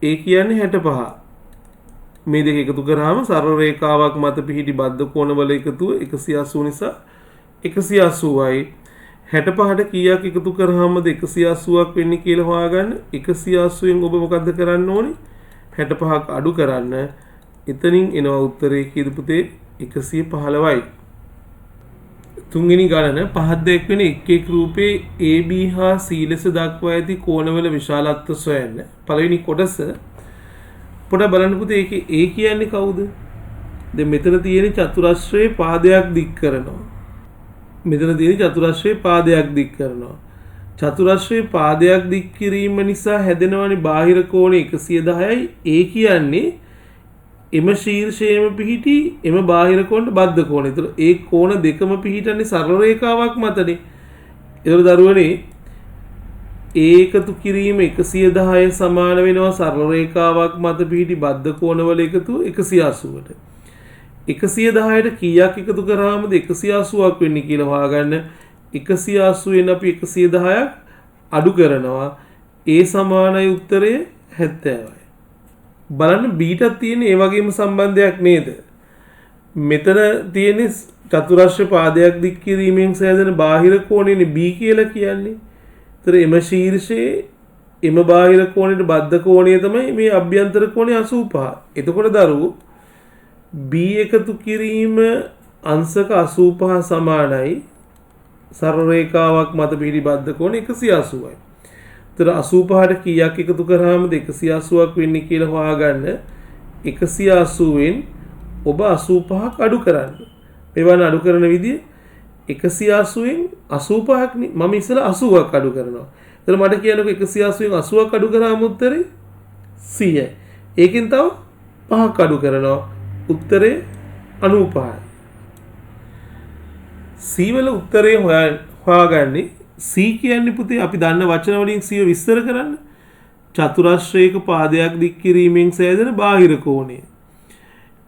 A කියන්නේ 65. මේ දෙක එකතු කරාම සරල රේඛාවක් මත පිහිටි බද්ධ කෝණවල එකතුව 180 නිසා 180යි. 65ට කීයක් එකතු කරාමද 180ක් වෙන්නේ කියලා හොයාගන්න. 180න් ඔබ මොකද්ද කරන්න ඕනේ? 65ක් අඩු කරන්න. එතනින් එනවා උත්තරේ කීයද පුතේ? 115යි. තුන්වෙනි ගණන පහත් දැක්වෙන එක් එක් රූපේ AB හා C ලෙස දක්වා ඇති කෝණවල විශාලත්ව සොයන්න. පළවෙනි කොටස පොඩ බලන්න පුතේ ඒකේ A කියන්නේ කවුද? දැන් මෙතන තියෙන චතුරස්‍රයේ පාදයක් දික් කරනවා. මෙතන තියෙන චතුරස්‍රයේ පාදයක් දික් කරනවා. චතුරස්‍රයේ පාදයක් දික් කිරීම නිසා හැදෙනවනේ බාහිර කෝණය 110යි. A කියන්නේ එම ශීර්ෂයේම පිහිටි එම බාහිර කෝණයට බද්ධ කෝණය. ඒතර ඒ කෝණ දෙකම පිහිටන්නේ සරල රේඛාවක් මතනේ. ඒතර දරුවනේ ඒකතු කිරීම 110 සමාන වෙනවා සරල රේඛාවක් මත පිහිටි බද්ධ කෝණවල එකතු 180ට. 110ට කීයක් එකතු කරාමද 180ක් වෙන්නේ කියලා හොයාගන්න. 180ෙන් අපි 110ක් අඩු කරනවා. ඒ සමානයි උත්තරය 70යි. බලන්න බීටත් තියෙන ඒ වගේම සම්බන්ධයක් නේද? මෙතන තියෙන චතුරස්‍ර පාදයක් දික් කිරීමෙන් සෑදෙන බාහිර කෝණයනේ B කියලා කියන්නේ. ඒතර එම ශීර්ෂයේ එම බාහිර කෝණයට බද්ධ කෝණය තමයි මේ අභ්‍යන්තර කෝණය 85. එතකොට දරුවෝ B එකතු කිරීම අංශක 85 සමානයි සරල රේඛාවක් මත පිහිටි බද්ධ කෝණ 180යි. ඒතර 85ට කීයක් එකතු කරාමද 180ක් වෙන්නේ කියලා හොයාගන්න. 180ෙන් ඔබ 85ක් අඩු කරන්න. මේවන අඩු කරන විදිය 180ෙන් 85ක් නේ. මම ඉස්සෙල්ලා 80ක් අඩු කරනවා. එතන මට කියනකො 180ෙන් 80ක් අඩු කරාම උත්තරේ 100යි. ඒකෙන් තව 5ක් අඩු කරනවා. උත්තරේ 95යි. C වල උත්තරේ හොයාගන්නේ C කියන්නේ පුතේ අපි දන්න වචන වලින් C විස්තර කරන්න. චතුරස්‍රයක පාදයක් දික් කිරීමෙන් සෑදෙන බාහිර කෝණය.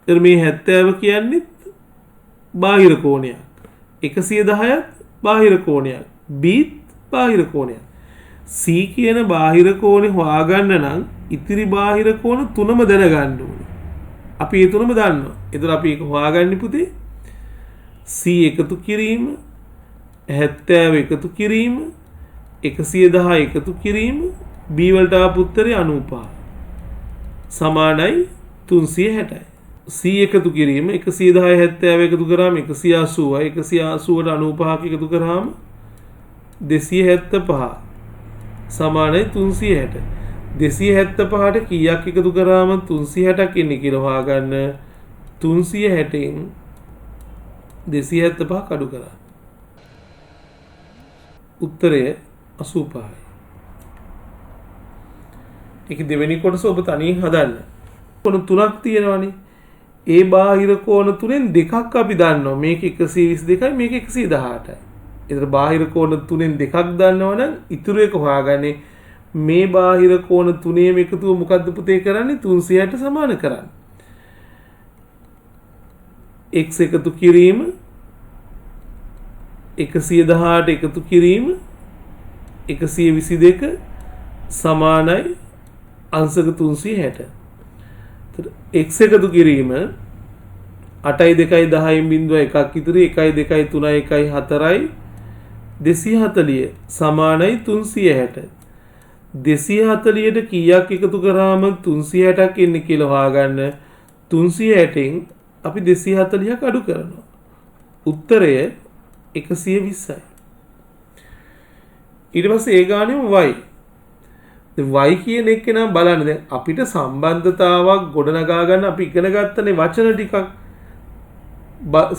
එතන මේ 70 කියන්නේ බාහිර කෝණයක්. 110ත් බාහිර කෝණයක්. B බාහිර කෝණයක්. C කියන බාහිර කෝණේ හොයාගන්න නම් ඉතිරි බාහිර කෝණ තුනම දැනගන්න ඕනේ. අපි ඒ තුනම දන්නවා. ඒතර අපි ඒක හොයාගන්නේ පුතේ C එකතු කිරීම 70 එකතු කිරීම 110 එකතු කිරීම B වලට ආපු උත්තරේ 95 සමානයි 360යි. C එකතු කිරීම 110 70 එකතු කරාම 180යි. 180ට 95ක් එකතු කරාම 275 සමානයි 360. 275ට කීයක් එකතු කරාම 360ක් එන්නේ කියලා හොයාගන්න. 360න් 275ක් අඩු කරා. උත්තරය 85යි. ඒක දෙවෙනි කොටස ඔබ තනියෙන් හදන්න. කොන තුනක් තියෙනවානේ. ඒ බාහිර කෝණ තුනෙන් දෙකක් අපි දන්නවා. මේක 122යි මේක 118යි. ඒතර බාහිර කෝණ තුනෙන් දෙකක් දන්නවනම් ඉතුරු එක හොයාගන්නේ මේ බාහිර කෝණ තුනේම එකතුව මොකද්ද පුතේ කරන්නේ 360ට සමාන කරන්නේ. x එකතු කිරීම 118 එකතු කිරීම 122 සමානයි අංශක 360. x එකතු කිරීම 8යි 2යි 10න් බිඳුව එකක් ඉතුරු 1යි 2යි 3යි 1යි 4යි 240 සමානයි 360. 240ට කීයක් එකතු කරාම 360ක් එන්නේ කියලා හොයාගන්න. 360න් අපි 240ක් අඩු කරනවා. උත්තරය 120යි. ඊට පස්සේ ඒ ගානෙම y. y කියන එක නම් බලන්න දැන් අපිට සම්බන්ධතාවක් ගොඩනගා ගන්න අපි ඉගෙන ගත්තනේ වචන ටිකක්.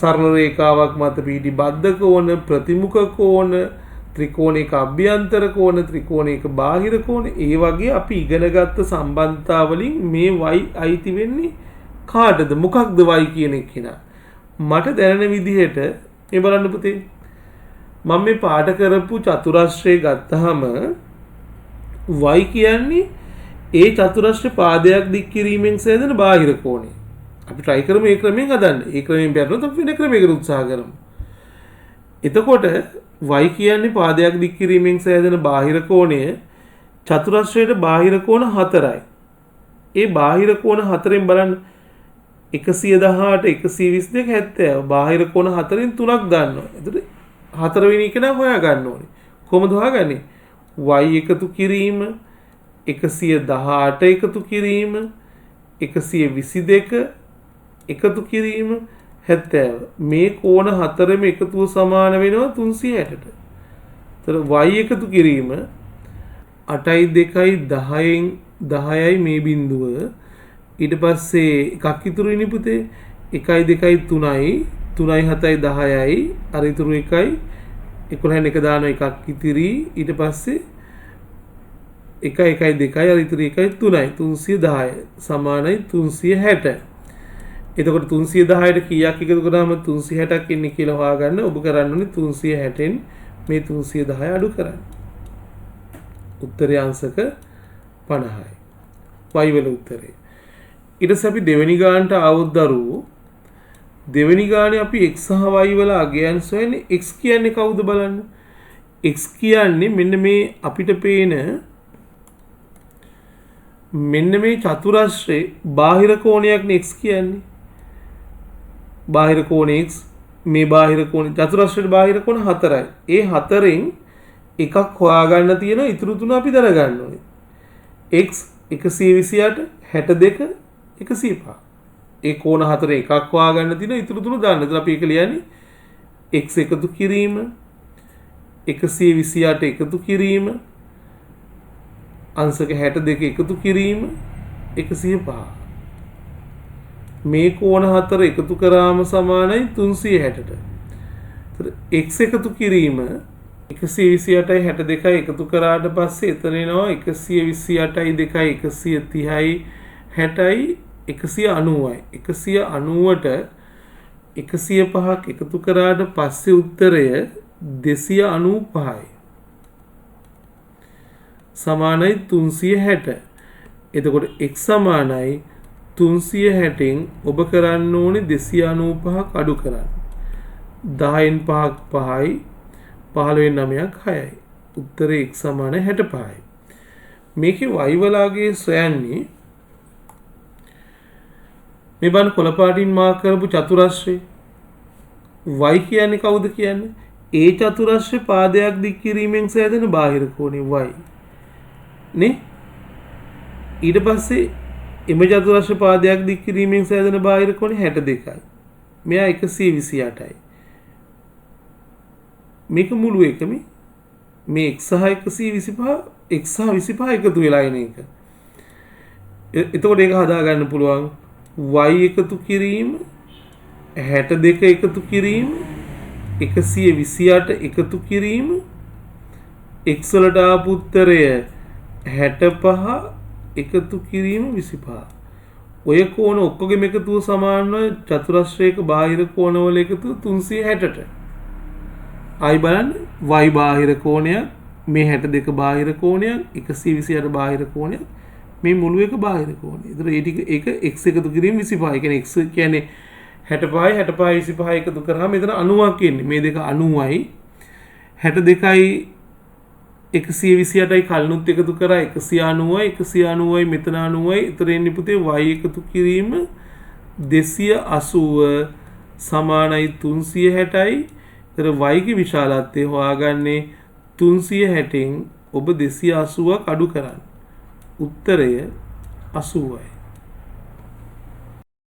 සරල රේඛාවක් මත පිහිටි බද්ධ කෝණ, ප්‍රතිමුඛ කෝණ, ත්‍රිකෝණයක අභ්‍යන්තර කෝණ, ත්‍රිකෝණයක බාහිර කෝණ, ඒ වගේ අපි ඉගෙන ගත්ත සම්බන්ධතා වලින් මේ y අයිති වෙන්නේ කාටද? මොකක්ද y කියන එක කෙනා? මට දැනෙන විදිහට මේ බලන්න පුතේ. මම මේ පාඩ කරපු චතුරස්‍රය ගත්තාම y කියන්නේ ඒ චතුරස්‍ර පාදයක් දික් කිරීමෙන් සෑදෙන බාහිර කෝණය. අපි try කරමු ඒ ක්‍රමයෙන් හදන්න. ඒ ක්‍රමයෙන් බැරිනොත් අපි වෙන ක්‍රමයකට උත්සාහ කරමු. එතකොට y කියන්නේ පාදයක් දික් කිරීමෙන් සෑදෙන බාහිර කෝණය චතුරස්‍රයේ බාහිර කෝණ 4යි. ඒ බාහිර කෝණ 4ෙන් බලන්න 118 122 70 බාහිර කෝණ 4ෙන් 3ක් ගන්නවා. එතකොට 4 වෙනි එක නම් හොයා ගන්න ඕනේ. කොහොමද හොයාගන්නේ? y එකතු කිරීම 118 එකතු කිරීම 122 එකතු කිරීම 70 මේ කෝණ 4ෙම එකතුව සමාන වෙනවා 360ට. එතකොට y එකතු කිරීම 8යි 2යි 10යි මේ බිඳුව ඊට පස්සේ එකක් ඉතුරු වෙන්නේ පුතේ 1 2 3යි 3යි 7යි 10යි අර ඉතුරු එකයි 11න් එක දානවා එකක් ඉතිරි ඊට පස්සේ 1 1 2යි අර ඉතුරු එකයි 3යි 310 සමානයි 360 එතකොට 310ට කීයක් එකතු කරාම 360ක් එන්නේ කියලා හොයාගන්න ඔබ කරන්න ඕනේ 360න් මේ 310 අඩු කරන්න උත්තරය අංශක 50යි y වල උත්තරේ ඊට පස්සේ අපි දෙවෙනි ගානට ආවොත් දරුවෝ දෙවෙනි ගානේ අපි x සහ y වල අගයන් සොයන්නේ x කියන්නේ කවුද බලන්න x කියන්නේ මෙන්න මේ අපිට පේන මෙන්න මේ චතුරස්‍රයේ බාහිර කෝණයක් නේ x කියන්නේ බාහිර කෝණ x මේ බාහිර කෝණ චතුරස්‍රයේ බාහිර කෝණ 4යි ඒ 4න් එකක් හොයාගන්න තියෙන ඉතුරු තුන අපි දැනගන්න ඕනේ x 128 62 105 ඒ කෝණ 4 එකක් හොයාගන්න තියෙන ඉතුරු තුන දාන්න. එතන අපි ඒක ලියන්නේ x එකතු කිරීම 128 එකතු කිරීම අංශක 62 එකතු කිරීම 105 මේ කෝණ 4 එකතු කරාම සමානයි 360ට. එතන x එකතු කිරීම 128යි 62යි එකතු කරාට පස්සේ එතන එනවා 128යි 2යි 130යි 60යි 190යි 190ට 105ක් එකතු කරාට පස්සේ උත්තරය 295යි සමානයි 360 එතකොට x සමානයි 360න් ඔබ කරන්න ඕනේ 295ක් අඩු කරන්න 10න් 5ක් 5යි 15න් 9ක් 6යි උත්තරේ x සමානයි 65යි මේකේ y වලගේ සොයන්නේ මේ බන් කොළ පාටින් මාක් කරපු චතුරස්‍රය y කියන්නේ කවුද කියන්නේ ඒ චතුරස්‍රයේ පාදයක් දික් කිරීමෙන් සෑදෙන බාහිර කෝණය y නේ ඊට පස්සේ එම චතුරස්‍රයේ පාදයක් දික් කිරීමෙන් සෑදෙන බාහිර කෝණය 62යි මෙයා 128යි මේක මුළු එකම මේ x සහ 125 x සහ 25 එකතු වෙලා එන එක එතකොට ඒක හදා ගන්න පුළුවන් y එකතු කිරීම 62 එකතු කිරීම 128 එකතු කිරීම x වලට ආපු උත්තරය 65 එකතු කිරීම 25 ඔය කෝණ ඔක්කොගෙම එකතුව සමාන චතුරස්‍රයක බාහිර කෝණවල එකතුව 360ට ආයි බලන්න y බාහිර කෝණයක් මේ 62 බාහිර කෝණයක් 128 බාහිර කෝණයක් මේ මුළු එක බාහිර කෝණය. ඒතර ඒ ටික ඒක x එකතු කිරීම 25. ඒ කියන්නේ x කියන්නේ 65 65 25 එකතු කරාම මෙතන 90ක් එන්නේ. මේ දෙක 90යි 62යි 128යි කලනුත් එකතු කරා 190යි 190යි මෙතන 90යි. ඒතර එන්නේ පුතේ y එකතු කිරීම 280 සමානයි 360යි. ඒතර y ගේ විශාලත්වය හොයාගන්නේ 360න් ඔබ 280ක් අඩු කරන්න. උත්තරය 80යි.